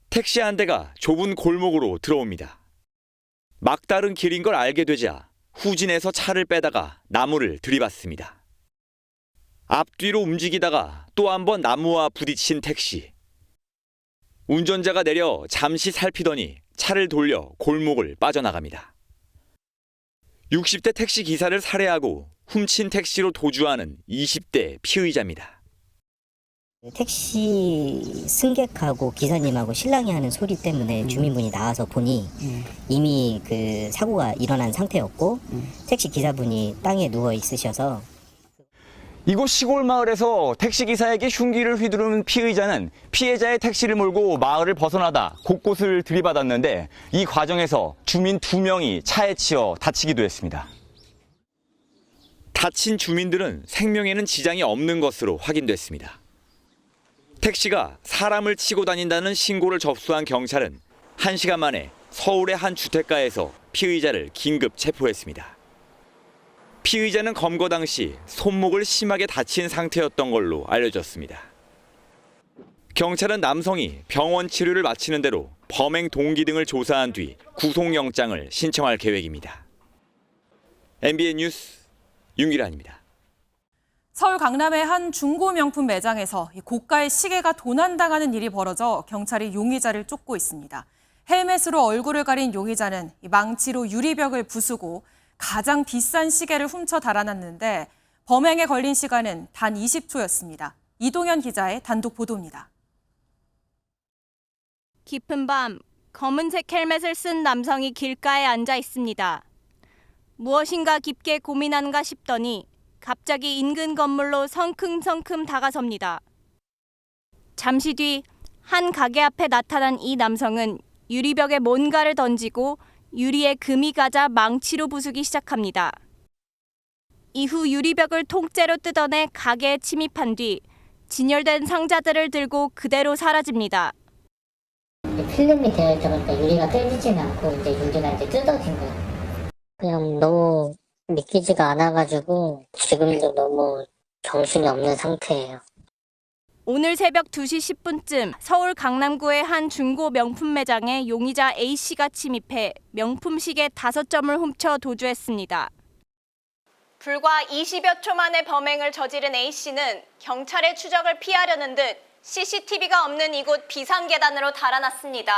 택시 한 대가 좁은 골목으로 들어옵니다. 막다른 길인 걸 알게 되자 후진해서 차를 빼다가 나무를 들이받습니다. 앞뒤로 움직이다가 또 한 번 나무와 부딪힌 택시. 운전자가 내려 잠시 살피더니 차를 돌려 골목을 빠져나갑니다. 60대 택시 기사를 살해하고 훔친 택시로 도주하는 20대 피의자입니다. 택시 승객하고 기사님하고 실랑이 하는 소리 때문에 주민분이 나와서 보니 이미 그 사고가 일어난 상태였고 택시 기사분이 땅에 누워 있으셔서 이곳 시골 마을에서 택시기사에게 흉기를 휘두르는 피의자는 피해자의 택시를 몰고 마을을 벗어나다 곳곳을 들이받았는데 이 과정에서 주민 2명이 차에 치여 다치기도 했습니다. 다친 주민들은 생명에는 지장이 없는 것으로 확인됐습니다. 택시가 사람을 치고 다닌다는 신고를 접수한 경찰은 1시간 만에 서울의 한 주택가에서 피의자를 긴급 체포했습니다. 피의자는 검거 당시 손목을 심하게 다친 상태였던 걸로 알려졌습니다. 경찰은 남성이 병원 치료를 마치는 대로 범행 동기 등을 조사한 뒤 구속영장을 신청할 계획입니다. MBN 뉴스 윤기란입니다. 서울 강남의 한 중고 명품 매장에서 고가의 시계가 도난당하는 일이 벌어져 경찰이 용의자를 쫓고 있습니다. 헬멧으로 얼굴을 가린 용의자는 망치로 유리벽을 부수고 가장 비싼 시계를 훔쳐 달아났는데 범행에 걸린 시간은 단 20초였습니다. 이동현 기자의 단독 보도입니다. 깊은 밤, 검은색 헬멧을 쓴 남성이 길가에 앉아 있습니다. 무엇인가 깊게 고민하는가 싶더니 갑자기 인근 건물로 성큼성큼 다가섭니다. 잠시 뒤 한 가게 앞에 나타난 이 남성은 유리벽에 뭔가를 던지고 유리에 금이 가자 망치로 부수기 시작합니다. 이후 유리벽을 통째로 뜯어내 가게에 침입한 뒤 진열된 상자들을 들고 그대로 사라집니다. 필름이 되어 있다 보니까 유리가 떼지지는 않고 이제 유리가 이제 뜯어진 거예요. 그냥 너무 믿기지가 않아가지고 지금도 너무 정신이 없는 상태예요. 오늘 새벽 2시 10분쯤 서울 강남구의 한 중고 명품 매장에 용의자 A씨가 침입해 명품 시계 5점을 훔쳐 도주했습니다. 불과 20여 초 만에 범행을 저지른 A씨는 경찰의 추적을 피하려는 듯 CCTV가 없는 이곳 비상계단으로 달아났습니다.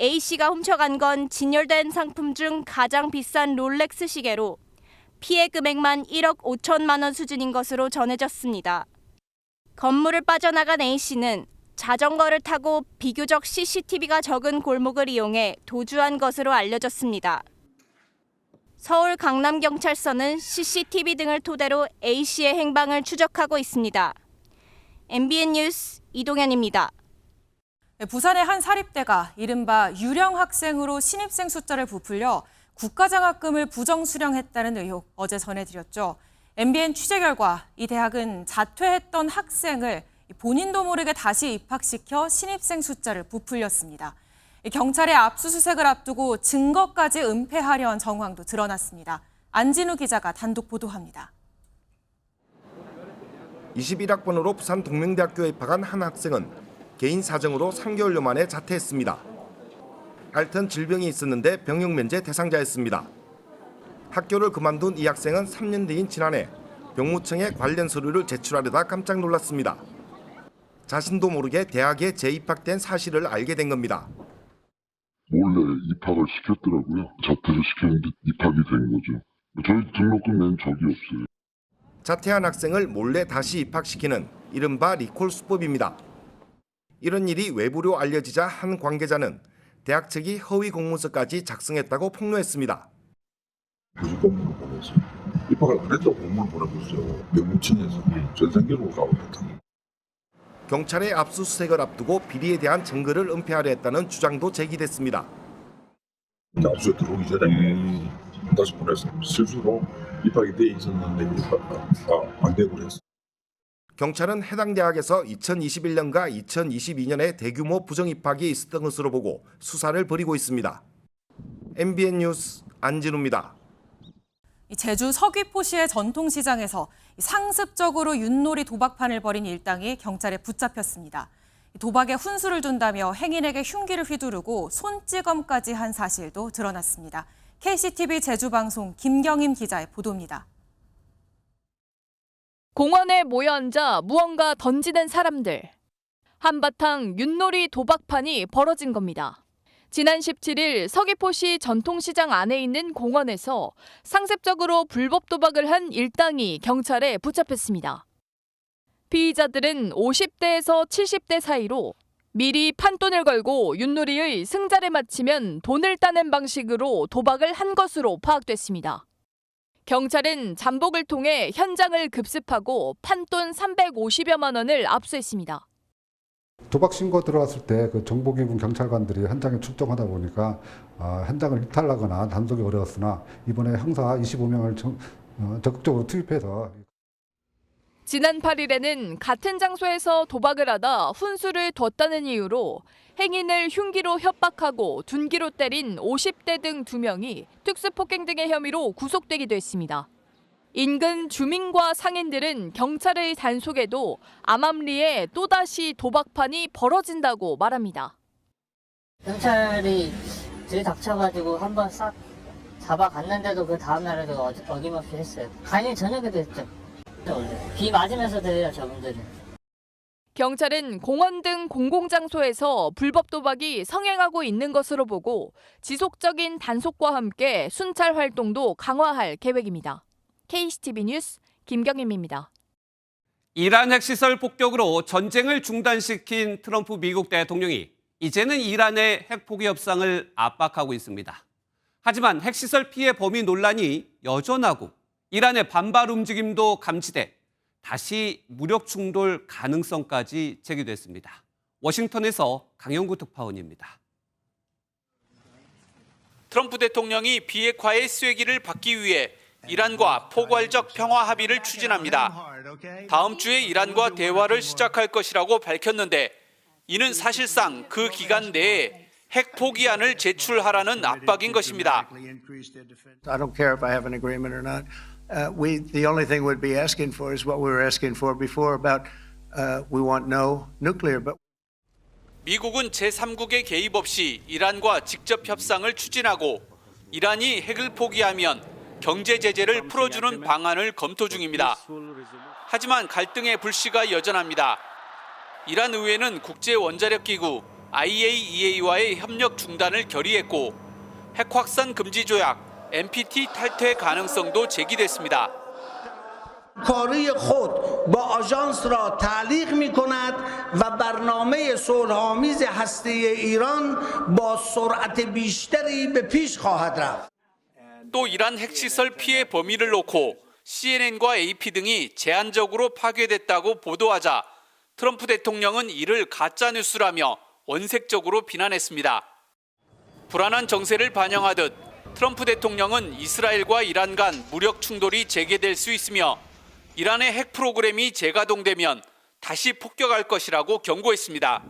A씨가 훔쳐간 건 진열된 상품 중 가장 비싼 롤렉스 시계로 피해 금액만 1억 5천만 원 수준인 것으로 전해졌습니다. 건물을 빠져나간 A씨는 자전거를 타고 비교적 CCTV가 적은 골목을 이용해 도주한 것으로 알려졌습니다. 서울 강남경찰서는 CCTV 등을 토대로 A씨의 행방을 추적하고 있습니다. MBN 뉴스 이동현입니다. 부산의 한 사립대가 이른바 유령 학생으로 신입생 숫자를 부풀려 국가장학금을 부정 수령했다는 의혹 어제 전해드렸죠. MBN 취재 결과 이 대학은 자퇴했던 학생을 본인도 모르게 다시 입학시켜 신입생 숫자를 부풀렸습니다. 경찰의 압수수색을 앞두고 증거까지 은폐하려 한 정황도 드러났습니다. 안진우 기자가 단독 보도합니다. 21학번으로 부산 동명대학교에 입학한 한 학생은 개인 사정으로 3개월여 만에 자퇴했습니다. 앓던 질병이 있었는데 병역 면제 대상자였습니다. 학교를 그만둔 이 학생은 3년 뒤인 지난해 병무청에 관련 서류를 제출하려다 깜짝 놀랐습니다. 자신도 모르게 대학에 재입학된 사실을 알게 된 겁니다. 몰래 입학을 시켰더라고요. 자퇴를 시켰는데 입학이 된 거죠. 저희 등록금 낸 적이 없어요. 자퇴한 학생을 몰래 다시 입학시키는 이른바 리콜 수법입니다. 이런 일이 외부로 알려지자 한 관계자는 대학 측이 허위 공문서까지 작성했다고 폭로했습니다. 교수 공문을 보내서 입학을 안 했다고 공문을 보내고 있어요. 명무청에서 전생기록을 가고 했다. 경찰의 압수수색을 앞두고 비리에 대한 증거를 은폐하려 했다는 주장도 제기됐습니다. 압수수색 들어오기 전에 다시 보내서 실수로 입학이 돼 있었는데 안 되고 그랬어. 경찰은 해당 대학에서 2021년과 2022년에 대규모 부정입학이 있었던 것으로 보고 수사를 벌이고 있습니다. MBN 뉴스 안진우입니다. 제주 서귀포시의 전통시장에서 상습적으로 윷놀이 도박판을 벌인 일당이 경찰에 붙잡혔습니다. 도박에 훈수를 둔다며 행인에게 흉기를 휘두르고 손찌검까지 한 사실도 드러났습니다. KCTV 제주방송 김경임 기자의 보도입니다. 공원에 모여 앉아 무언가 던지는 사람들. 한바탕 윷놀이 도박판이 벌어진 겁니다. 지난 17일 서귀포시 전통시장 안에 있는 공원에서 상습적으로 불법 도박을 한 일당이 경찰에 붙잡혔습니다. 피의자들은 50대에서 70대 사이로 미리 판돈을 걸고 윷놀이의 승자를 맞히면 돈을 따는 방식으로 도박을 한 것으로 파악됐습니다. 경찰은 잠복을 통해 현장을 급습하고 판돈 350여만 원을 압수했습니다. 도박 신고 들어왔을 때 그 정보기관 경찰관들이 현장에 출동하다 보니까 현장을 이탈하거나 단속이 어려웠으나 이번에 형사 25명을 적극적으로 투입해서 지난 8일에는 같은 장소에서 도박을 하다 훈수를 뒀다는 이유로 행인을 흉기로 협박하고 둔기로 때린 50대 등 2명이 특수폭행 등의 혐의로 구속되기도 했습니다. 인근 주민과 상인들은 경찰의 단속에도 암암리에 또다시 도박판이 벌어진다고 말합니다. 경찰이 들이닥쳐가지고 한번 싹 잡아갔는데도 그 다음날에도 어김없이 했어요. 당일 저녁에도 했죠. 비 맞으면서 들려요, 저분들은. 경찰은 공원 등 공공장소에서 불법 도박이 성행하고 있는 것으로 보고 지속적인 단속과 함께 순찰 활동도 강화할 계획입니다. KCTV 뉴스 김경임입니다. 이란 핵시설 폭격으로 전쟁을 중단시킨 트럼프 미국 대통령이 이제는 이란의 핵포기 협상을 압박하고 있습니다. 하지만 핵시설 피해 범위 논란이 여전하고 이란의 반발 움직임도 감지돼 다시 무력 충돌 가능성까지 제기됐습니다. 워싱턴에서 강영구 특파원입니다. 트럼프 대통령이 비핵화의 쐐기를 받기 위해 이란과 포괄적 평화 합의를 추진합니다. 다음 주에 이란과 대화를 시작할 것이라고 밝혔는데 이는 사실상 그 기간 내에 핵 포기안을 제출하라는 압박인 것입니다. I don't care if I have an agreement or not. The only thing we'd be asking for is what we were asking for before about we want no nuclear. But 미국은 제3국의 개입 없이 이란과 직접 협상을 추진하고 이란이 핵을 포기하면 경제 제재를 풀어주는 방안을 검토 중입니다. 하지만 갈등의 불씨가 여전합니다. 이란 의회는 국제원자력기구 IAEA와의 협력 중단을 결의했고 핵 확산 금지 조약 NPT 탈퇴 가능성도 제기됐습니다. کاری خود با آژانس را تعلیق می‌کند و برنامه صلح‌آمیز هسته ایران با سرعت بیشتری به پیش خواهد رفت. 또 이란 핵시설 피해 범위를 놓고 CNN과 AP 등이 제한적으로 파괴됐다고 보도하자 트럼프 대통령은 이를 가짜뉴스라며 원색적으로 비난했습니다. 불안한 정세를 반영하듯 트럼프 대통령은 이스라엘과 이란 간 무력 충돌이 재개될 수 있으며 이란의 핵 프로그램이 재가동되면 다시 폭격할 것이라고 경고했습니다.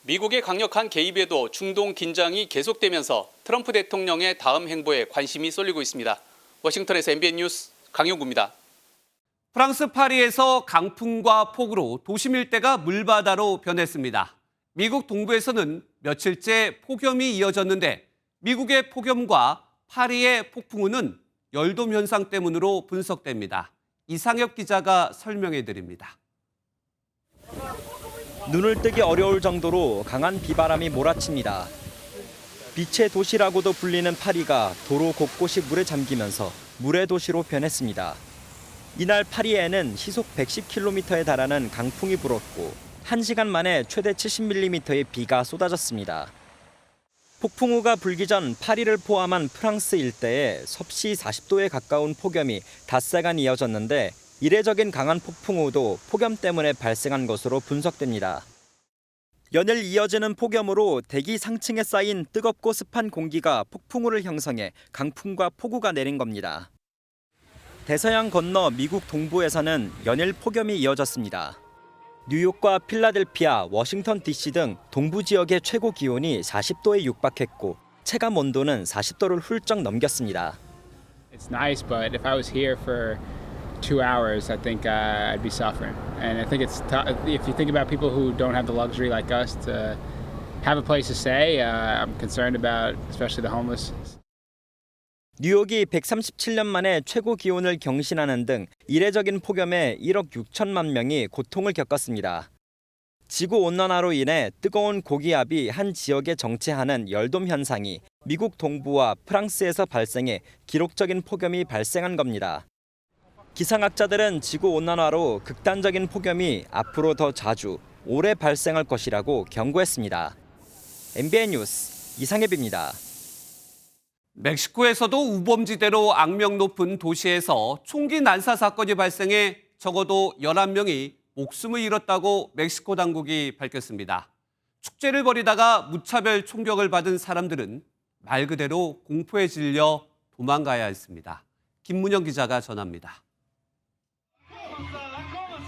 미국의 강력한 개입에도 중동 긴장이 계속되면서 트럼프 대통령의 다음 행보에 관심이 쏠리고 있습니다. 워싱턴에서 MBN 뉴스 강용구입니다. 프랑스 파리에서 강풍과 폭우로 도심 일대가 물바다로 변했습니다. 미국 동부에서는 며칠째 폭염이 이어졌는데 미국의 폭염과 파리의 폭풍우는 열돔 현상 때문으로 분석됩니다. 이상엽 기자가 설명해 드립니다. 눈을 뜨기 어려울 정도로 강한 비바람이 몰아칩니다. 빛의 도시라고도 불리는 파리가 도로 곳곳이 물에 잠기면서 물의 도시로 변했습니다. 이날 파리에는 시속 110km에 달하는 강풍이 불었고 1시간 만에 최대 70mm의 비가 쏟아졌습니다. 폭풍우가 불기 전 파리를 포함한 프랑스 일대에 섭씨 40도에 가까운 폭염이 닷새간 이어졌는데 이례적인 강한 폭풍우도 폭염 때문에 발생한 것으로 분석됩니다. 연일 이어지는 폭염으로 대기 상층에 쌓인 뜨겁고 습한 공기가 폭풍우를 형성해 강풍과 폭우가 내린 겁니다. 대서양 건너 미국 동부에서는 연일 폭염이 이어졌습니다. 뉴욕과 필라델피아, 워싱턴 DC 등 동부 지역의 최고 기온이 40도에 육박했고 체감 온도는 40도를 훌쩍 넘겼습니다. It's nice, but if I was here for 2 hours, I think I'd be suffering. And I think it's if you think about people who don't have the luxury like us to have a place to stay, I'm concerned about especially the homeless. 뉴욕이 137년 만에 최고 기온을 경신하는 등 이례적인 폭염에 1억 6천만 명이 고통을 겪었습니다. 지구온난화로 인해 뜨거운 고기압이 한 지역에 정체하는 열돔 현상이 미국 동부와 프랑스에서 발생해 기록적인 폭염이 발생한 겁니다. 기상학자들은 지구온난화로 극단적인 폭염이 앞으로 더 자주, 오래 발생할 것이라고 경고했습니다. MBN 뉴스 이상엽입니다. 멕시코에서도 우범지대로 악명 높은 도시에서 총기 난사 사건이 발생해 적어도 11명이 목숨을 잃었다고 멕시코 당국이 밝혔습니다. 축제를 벌이다가 무차별 총격을 받은 사람들은 말 그대로 공포에 질려 도망가야 했습니다. 김문영 기자가 전합니다.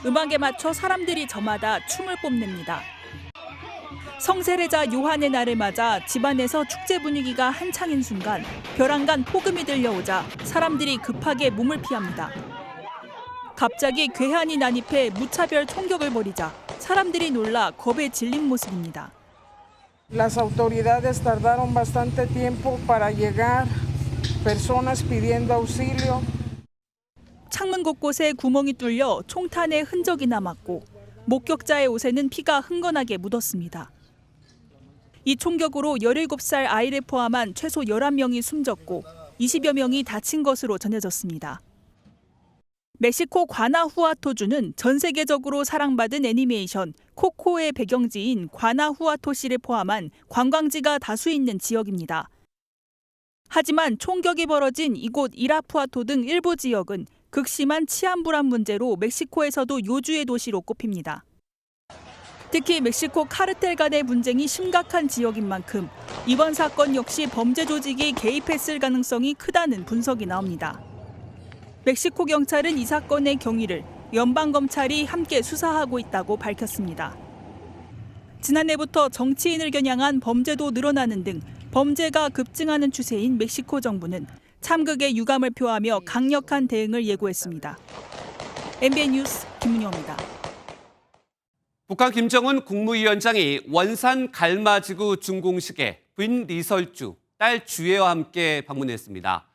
음악에 맞춰 사람들이 저마다 춤을 뽐냅니다. 성세례자 요한의 날을 맞아 집안에서 축제 분위기가 한창인 순간 벼랑간 폭음이 들려오자 사람들이 급하게 몸을 피합니다. 갑자기 괴한이 난입해 무차별 총격을 벌이자 사람들이 놀라 겁에 질린 모습입니다. Las autoridades tardaron bastante tiempo para llegar. Personas pidiendo auxilio. 창문 곳곳에 구멍이 뚫려 총탄의 흔적이 남았고 목격자의 옷에는 피가 흥건하게 묻었습니다. 이 총격으로 17살 아이를 포함한 최소 11명이 숨졌고 20여 명이 다친 것으로 전해졌습니다. 멕시코 과나후아토주는 전 세계적으로 사랑받은 애니메이션 코코의 배경지인 과나후아토시를 포함한 관광지가 다수 있는 지역입니다. 하지만 총격이 벌어진 이곳 이라푸아토 등 일부 지역은 극심한 치안 불안 문제로 멕시코에서도 요주의 도시로 꼽힙니다. 특히 멕시코 카르텔 간의 분쟁이 심각한 지역인 만큼 이번 사건 역시 범죄 조직이 개입했을 가능성이 크다는 분석이 나옵니다. 멕시코 경찰은 이 사건의 경위를 연방검찰이 함께 수사하고 있다고 밝혔습니다. 지난해부터 정치인을 겨냥한 범죄도 늘어나는 등 범죄가 급증하는 추세인 멕시코 정부는 참극에 유감을 표하며 강력한 대응을 예고했습니다. MBN 뉴스 김문영입니다. 북한 김정은 국무위원장이 원산 갈마지구 준공식에 부인 리설주, 딸 주애와 함께 방문했습니다.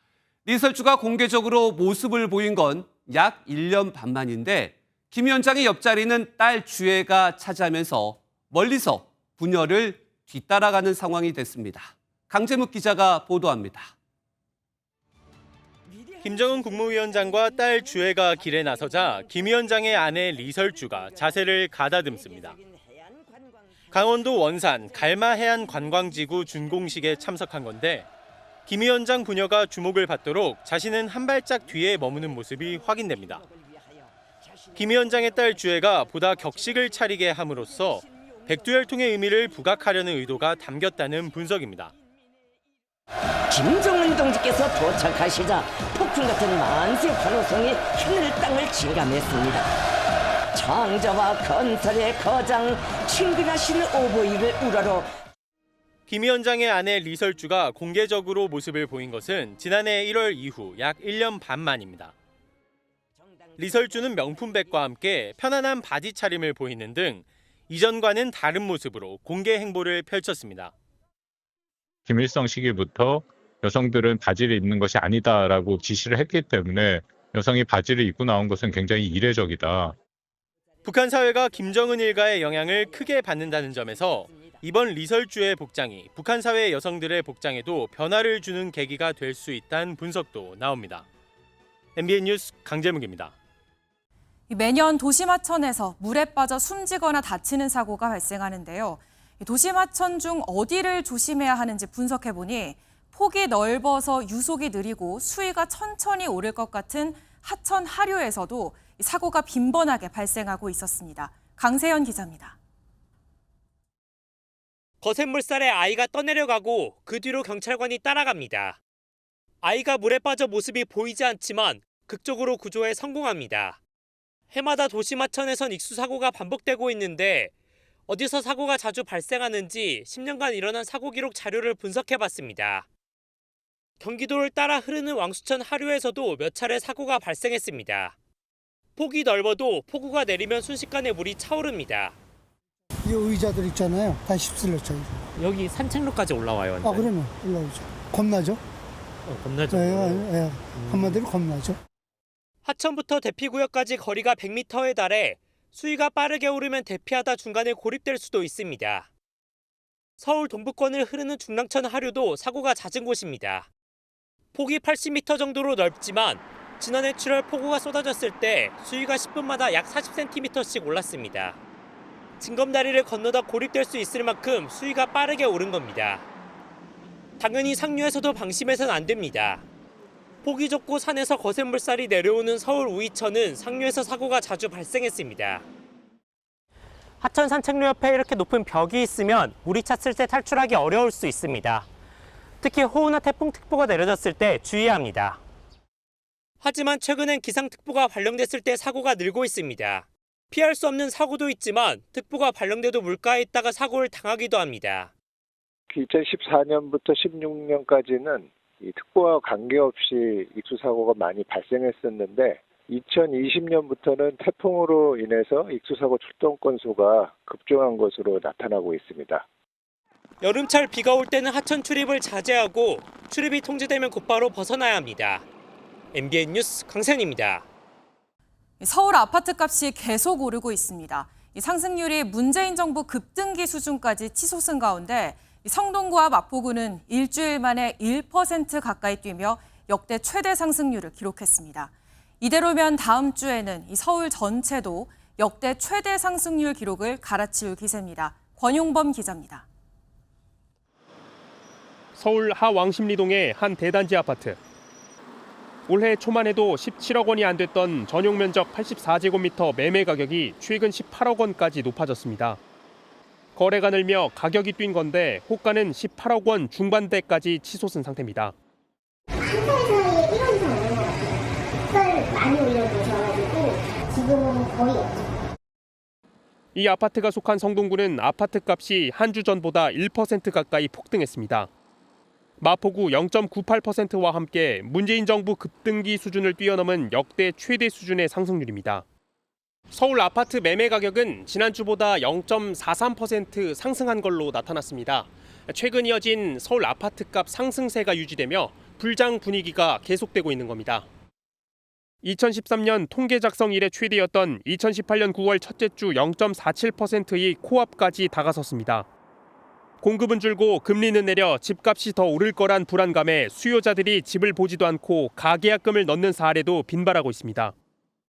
리설주가 공개적으로 모습을 보인 건 약 1년 반 만인데 김 위원장의 옆자리는 딸 주애가 차지하면서 멀리서 부녀를 뒤따라가는 상황이 됐습니다. 강재묵 기자가 보도합니다. 김정은 국무위원장과 딸 주애가 길에 나서자 김 위원장의 아내 리설주가 자세를 가다듬습니다. 강원도 원산 갈마해안관광지구 준공식에 참석한 건데 김 위원장 부녀가 주목을 받도록 자신은 한 발짝 뒤에 머무는 모습이 확인됩니다. 김 위원장의 딸 주애가 보다 격식을 차리게 함으로써 백두혈통의 의미를 부각하려는 의도가 담겼다는 분석입니다. 김정은 동지께서 도착하시자 폭풍 같은 만세 환호성이 하늘 땅을 진감했습니다. 창조와 건설의 거장 친근하신 오보이를 우러러 김 위원장의 아내 리설주가 공개적으로 모습을 보인 것은 지난해 1월 이후 약 1년 반 만입니다. 리설주는 명품백과 함께 편안한 바지 차림을 보이는 등 이전과는 다른 모습으로 공개 행보를 펼쳤습니다. 김일성 시기부터 여성들은 바지를 입는 것이 아니다라고 지시를 했기 때문에 여성이 바지를 입고 나온 것은 굉장히 이례적이다. 북한 사회가 김정은 일가의 영향을 크게 받는다는 점에서 이번 리설주의 복장이 북한 사회 여성들의 복장에도 변화를 주는 계기가 될 수 있다는 분석도 나옵니다. MBN 뉴스 강재묵입니다. 매년 도심하천에서 물에 빠져 숨지거나 다치는 사고가 발생하는데요. 도심하천 중 어디를 조심해야 하는지 분석해보니 폭이 넓어서 유속이 느리고 수위가 천천히 오를 것 같은 하천 하류에서도 사고가 빈번하게 발생하고 있었습니다. 강세현 기자입니다. 거센 물살에 아이가 떠내려가고 그 뒤로 경찰관이 따라갑니다. 아이가 물에 빠져 모습이 보이지 않지만 극적으로 구조에 성공합니다. 해마다 도심하천에선 익수사고가 반복되고 있는데 어디서 사고가 자주 발생하는지 10년간 일어난 사고 기록 자료를 분석해봤습니다. 경기도를 따라 흐르는 왕수천 하류에서도 몇 차례 사고가 발생했습니다. 폭이 넓어도 폭우가 내리면 순식간에 물이 차오릅니다. 이 의자들 있잖아요. 다 휩쓸렸죠. 여기 산책로까지 올라와요. 완전. 그러면 올라오죠. 겁나죠? 겁나죠. 한마디로 겁나죠. 하천부터 대피구역까지 거리가 100m에 달해 수위가 빠르게 오르면 대피하다 중간에 고립될 수도 있습니다. 서울 동부권을 흐르는 중랑천 하류도 사고가 잦은 곳입니다. 폭이 80m 정도로 넓지만 지난해 7월 폭우가 쏟아졌을 때 수위가 10분마다 약 40cm씩 올랐습니다. 징검다리를 건너다 고립될 수 있을 만큼 수위가 빠르게 오른 겁니다. 당연히 상류에서도 방심해서는 안 됩니다. 폭이 좁고 산에서 거센 물살이 내려오는 서울 우이천은 상류에서 사고가 자주 발생했습니다. 하천 산책로 옆에 이렇게 높은 벽이 있으면 물이 찼을 때 탈출하기 어려울 수 있습니다. 특히 호우나 태풍특보가 내려졌을 때 주의해야 합니다. 하지만 최근엔 기상특보가 발령됐을 때 사고가 늘고 있습니다. 피할 수 없는 사고도 있지만 특보가 발령돼도 물가에 있다가 사고를 당하기도 합니다. 2014년부터 16년까지는 이 특보와 관계없이 익수사고가 많이 발생했었는데 2020년부터는 태풍으로 인해서 익수사고 출동 건수가 급증한 것으로 나타나고 있습니다. 여름철 비가 올 때는 하천 출입을 자제하고 출입이 통제되면 곧바로 벗어나야 합니다. MBN 뉴스 강세현입니다. 서울 아파트값이 계속 오르고 있습니다. 상승률이 문재인 정부 급등기 수준까지 치솟은 가운데 성동구와 마포구는 일주일 만에 1% 가까이 뛰며 역대 최대 상승률을 기록했습니다. 이대로면 다음 주에는 이 서울 전체도 역대 최대 상승률 기록을 갈아치울 기세입니다. 권용범 기자입니다. 서울 하왕십리동의 한 대단지 아파트. 올해 초만 해도 17억 원이 안 됐던 전용 면적 84제곱미터 매매 가격이 최근 18억 원까지 높아졌습니다. 거래가 늘며 가격이 뛴 건데 호가는 18억 원 중반대까지 치솟은 상태입니다. 한 달 사이에 1원 이상 오른 것 같아요. 쌀 많이 올려주셔가지고 지금은 거의 없죠. 이 아파트가 속한 성동구는 아파트 값이 한 주 전보다 1% 가까이 폭등했습니다. 마포구 0.98%와 함께 문재인 정부 급등기 수준을 뛰어넘은 역대 최대 수준의 상승률입니다. 서울 아파트 매매 가격은 지난주보다 0.43% 상승한 걸로 나타났습니다. 최근 이어진 서울 아파트값 상승세가 유지되며 불장 분위기가 계속되고 있는 겁니다. 2013년 통계 작성 이래 최대였던 2018년 9월 첫째 주 0.47%의 코앞까지 다가섰습니다. 공급은 줄고 금리는 내려 집값이 더 오를 거란 불안감에 수요자들이 집을 보지도 않고 가계약금을 넣는 사례도 빈발하고 있습니다.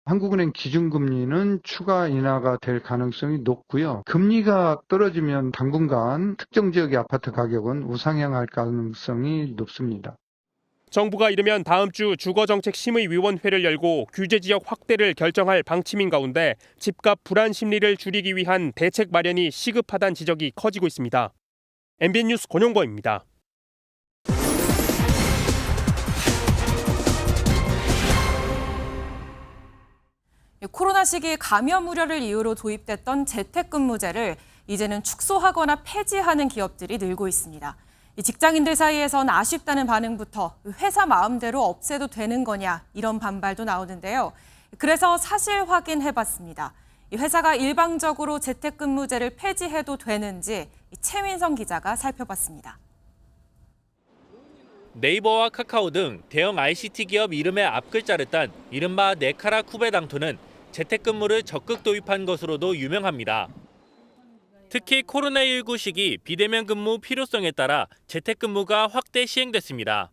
한국은행 기준금리는 추가 인하가 될 가능성이 높고요. 금리가 떨어지면 당분간 특정 지역의 아파트 가격은 우상향할 가능성이 높습니다. 정부가 이르면 다음 주 주거정책심의위원회를 열고 규제지역 확대를 결정할 방침인 가운데 집값 불안 심리를 줄이기 위한 대책 마련이 시급하다는 지적이 커지고 있습니다. MBN 뉴스 권용범입니다. 코로나 시기 감염 우려를 이유로 도입됐던 재택근무제를 이제는 축소하거나 폐지하는 기업들이 늘고 있습니다. 직장인들 사이에선 아쉽다는 반응부터 회사 마음대로 없애도 되는 거냐 이런 반발도 나오는데요. 그래서 사실 확인해봤습니다. 회사가 일방적으로 재택근무제를 폐지해도 되는지 최민성 기자가 살펴봤습니다. 네이버와 카카오 등 대형 ICT 기업 이름의 앞글자를 딴 이른바 네카라 쿠베당토는 재택근무를 적극 도입한 것으로도 유명합니다. 특히 코로나19 시기 비대면 근무 필요성에 따라 재택근무가 확대 시행됐습니다.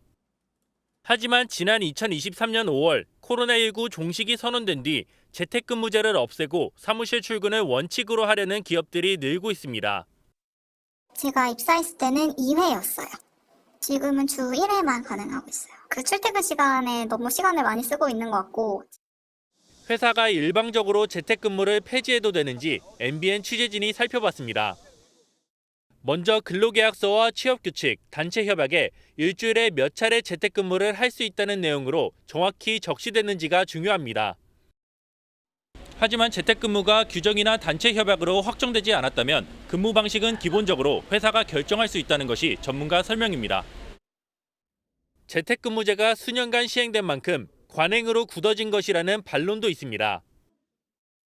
하지만 지난 2023년 5월 코로나19 종식이 선언된 뒤 재택근무제를 없애고 사무실 출근을 원칙으로 하려는 기업들이 늘고 있습니다. 제가 입사했을 때는 2회였어요. 지금은 주 1회만 가능하고 있어요. 그 출퇴근 시간에 너무 시간을 많이 쓰고 있는 것 같고. 회사가 일방적으로 재택근무를 폐지해도 되는지 MBN 취재진이 살펴봤습니다. 먼저 근로계약서와 취업규칙, 단체협약에 일주일에 몇 차례 재택근무를 할 수 있다는 내용으로 정확히 적시됐는지가 중요합니다. 하지만 재택근무가 규정이나 단체협약으로 확정되지 않았다면 근무 방식은 기본적으로 회사가 결정할 수 있다는 것이 전문가 설명입니다. 재택근무제가 수년간 시행된 만큼 관행으로 굳어진 것이라는 반론도 있습니다.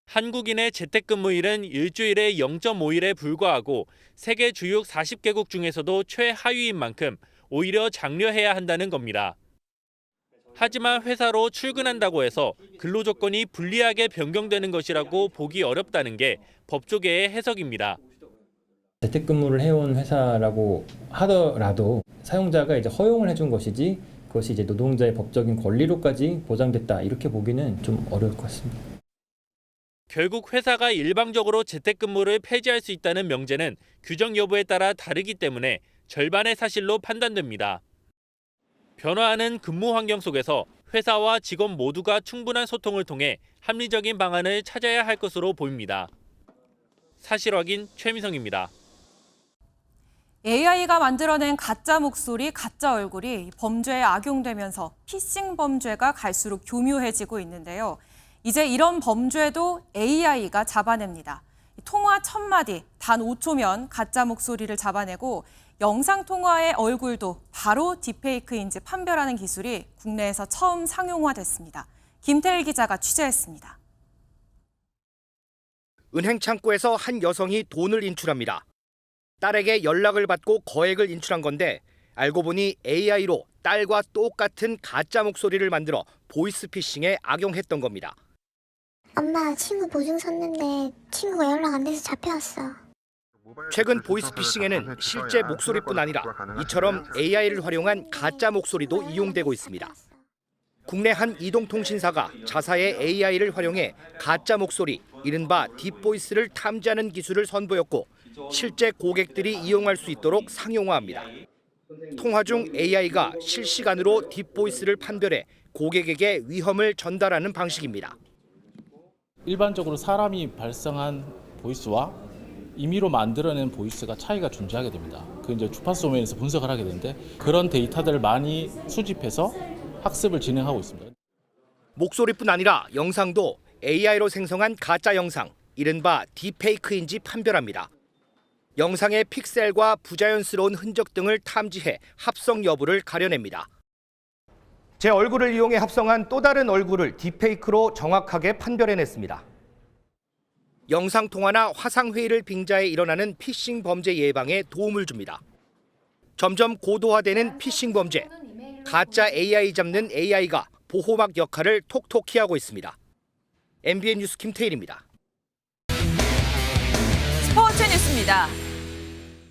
한국인의 재택근무일은 일주일에 0.5일에 불과하고 세계 주요 40개국 중에서도 최하위인 만큼 오히려 장려해야 한다는 겁니다. 하지만 회사로 출근한다고 해서 근로조건이 불리하게 변경되는 것이라고 보기 어렵다는 게 법조계의 해석입니다. 재택근무를 해온 회사라고 하더라도 사용자가 이제 허용을 해준 것이지 그것이 이제 노동자의 법적인 권리로까지 보장됐다 이렇게 보기는 좀 어려울 것 같습니다. 결국 회사가 일방적으로 재택근무를 폐지할 수 있다는 명제는 규정 여부에 따라 다르기 때문에 절반의 사실로 판단됩니다. 변화하는 근무 환경 속에서 회사와 직원 모두가 충분한 소통을 통해 합리적인 방안을 찾아야 할 것으로 보입니다. 사실 확인 최민성입니다. AI가 만들어낸 가짜 목소리, 가짜 얼굴이 범죄에 악용되면서 피싱 범죄가 갈수록 교묘해지고 있는데요. 이제 이런 범죄도 AI가 잡아냅니다. 통화 1000마디, 단 5초면 가짜 목소리를 잡아내고 영상통화의 얼굴도 바로 딥페이크인지 판별하는 기술이 국내에서 처음 상용화됐습니다. 김태일 기자가 취재했습니다. 은행 창구에서 한 여성이 돈을 인출합니다. 딸에게 연락을 받고 거액을 인출한 건데 알고 보니 AI로 딸과 똑같은 가짜 목소리를 만들어 보이스피싱에 악용했던 겁니다. 엄마, 친구 보증 섰는데 친구가 연락 안 돼서 잡혀왔어. 최근 보이스피싱에는 실제 목소리뿐 아니라 이처럼 AI를 활용한 가짜 목소리도 이용되고 있습니다. 국내 한 이동통신사가 자사의 AI를 활용해 가짜 목소리, 이른바 딥보이스를 탐지하는 기술을 선보였고 실제 고객들이 이용할 수 있도록 상용화합니다. 통화 중 AI가 실시간으로 딥보이스를 판별해 고객에게 위험을 전달하는 방식입니다. 일반적으로 사람이 발생한 보이스와 임의로 만들어낸 보이스가 차이가 존재하게 됩니다. 그 이제 주파수 도메인에서 분석을 하게 되는데 그런 데이터들을 많이 수집해서 학습을 진행하고 있습니다. 목소리뿐 아니라 영상도 AI로 생성한 가짜 영상, 이른바 딥페이크인지 판별합니다. 영상의 픽셀과 부자연스러운 흔적 등을 탐지해 합성 여부를 가려냅니다. 제 얼굴을 이용해 합성한 또 다른 얼굴을 딥페이크로 정확하게 판별해냈습니다. 영상통화나 화상회의를 빙자해 일어나는 피싱 범죄 예방에 도움을 줍니다. 점점 고도화되는 피싱 범죄, 가짜 AI 잡는 AI가 보호막 역할을 톡톡히 하고 있습니다. MBN 뉴스 김태일입니다. 스포츠 뉴스입니다.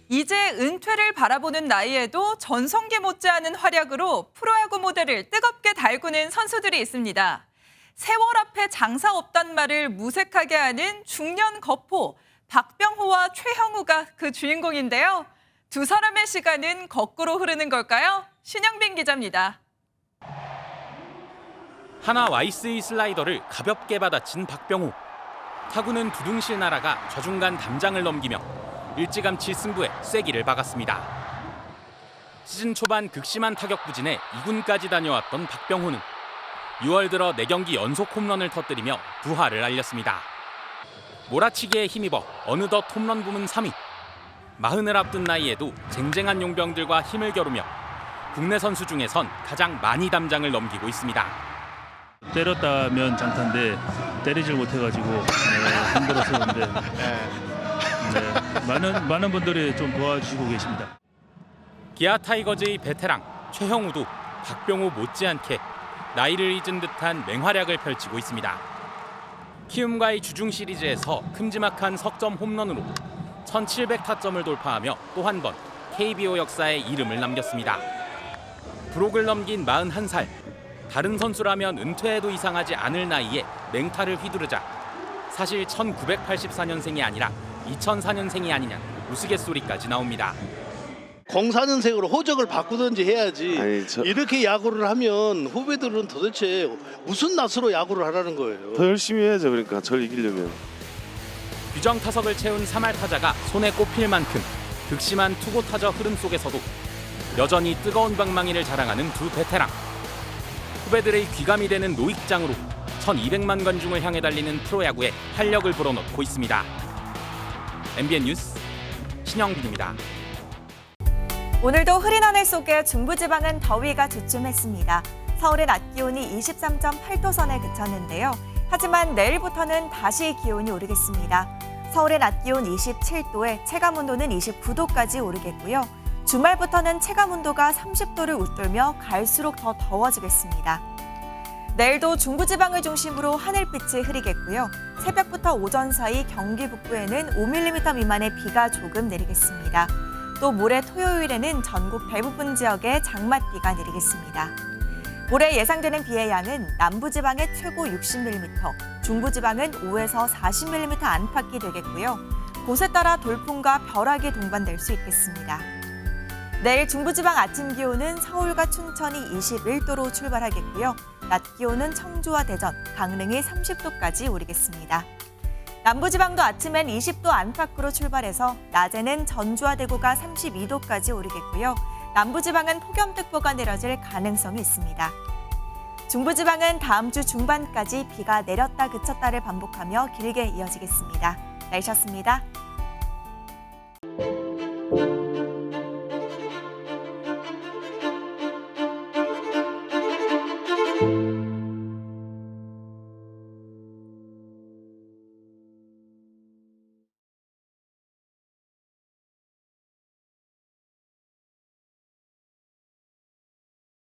이제 은퇴를 바라보는 나이에도 전성기 못지않은 활약으로 프로야구 무대를 뜨겁게 달구는 선수들이 있습니다. 세월 앞에 장사 없단 말을 무색하게 하는 중년 거포 박병호와 최형우가 그 주인공인데요. 두 사람의 시간은 거꾸로 흐르는 걸까요? 신영빈 기자입니다. 하나 Y3 슬라이더를 가볍게 받아친 박병호. 타구는 두둥실 날아가 좌중간 담장을 넘기며 일찌감치 승부에 쐐기를 박았습니다. 시즌 초반 극심한 타격 부진에 2군까지 다녀왔던 박병호는 6월 들어 4경기 연속 홈런을 터뜨리며 부활을 알렸습니다. 몰아치기에 힘입어 어느덧 홈런 부문 3위. 40을 앞둔 나이에도 쟁쟁한 용병들과 힘을 겨루며 국내 선수 중에선 가장 많이 담장을 넘기고 있습니다. 때렸다면 장타인데 때리질 못해가지고 힘들어서 그런데 많은 분들이 좀 도와주시고 계십니다. 기아 타이거즈의 베테랑 최형우도 박병호 못지않게 나이를 잊은 듯한 맹활약을 펼치고 있습니다. 키움과의 주중 시리즈에서 큼지막한 석점 홈런으로 1700타점을 돌파하며 또 한 번 KBO 역사에 이름을 남겼습니다. 브록을 넘긴 41살. 다른 선수라면 은퇴해도 이상하지 않을 나이에 맹타를 휘두르자 사실 1984년생이 아니라 2004년생이 아니냐 우스갯소리까지 나옵니다. 04년생으로 호적을 바꾸든지 해야지. 이렇게 야구를 하면 후배들은 도대체 무슨 낯으로 야구를 하라는 거예요. 더 열심히 해야죠. 그러니까 저를 이기려면. 규정 타석을 채운 3할 타자가 손에 꼽힐 만큼 극심한 투고 타자 흐름 속에서도 여전히 뜨거운 방망이를 자랑하는 두 베테랑. 후배들의 귀감이 되는 노익장으로 1200만 관중을 향해 달리는 프로야구에 활력을 불어넣고 있습니다. MBN 뉴스 신영빈입니다. 오늘도 흐린 하늘 속에 중부지방은 더위가 주춤했습니다. 서울의 낮 기온이 23.8도 선에 그쳤는데요. 하지만 내일부터는 다시 기온이 오르겠습니다. 서울의 낮 기온 27도에 체감온도는 29도까지 오르겠고요. 주말부터는 체감온도가 30도를 웃돌며 갈수록 더 더워지겠습니다. 내일도 중부지방을 중심으로 하늘빛이 흐리겠고요. 새벽부터 오전 사이 경기 북부에는 5mm 미만의 비가 조금 내리겠습니다. 또 모레 토요일에는 전국 대부분 지역에 장맛비가 내리겠습니다. 모레 예상되는 비의 양은 남부지방에 최고 60mm, 중부지방은 5에서 40mm 안팎이 되겠고요. 곳에 따라 돌풍과 벼락이 동반될 수 있겠습니다. 내일 중부지방 아침 기온은 서울과 춘천이 21도로 출발하겠고요. 낮 기온은 청주와 대전, 강릉이 30도까지 오르겠습니다. 남부지방도 아침엔 20도 안팎으로 출발해서 낮에는 전주와 대구가 32도까지 오르겠고요. 남부지방은 폭염특보가 내려질 가능성이 있습니다. 중부지방은 다음 주 중반까지 비가 내렸다 그쳤다를 반복하며 길게 이어지겠습니다. 날씨였습니다.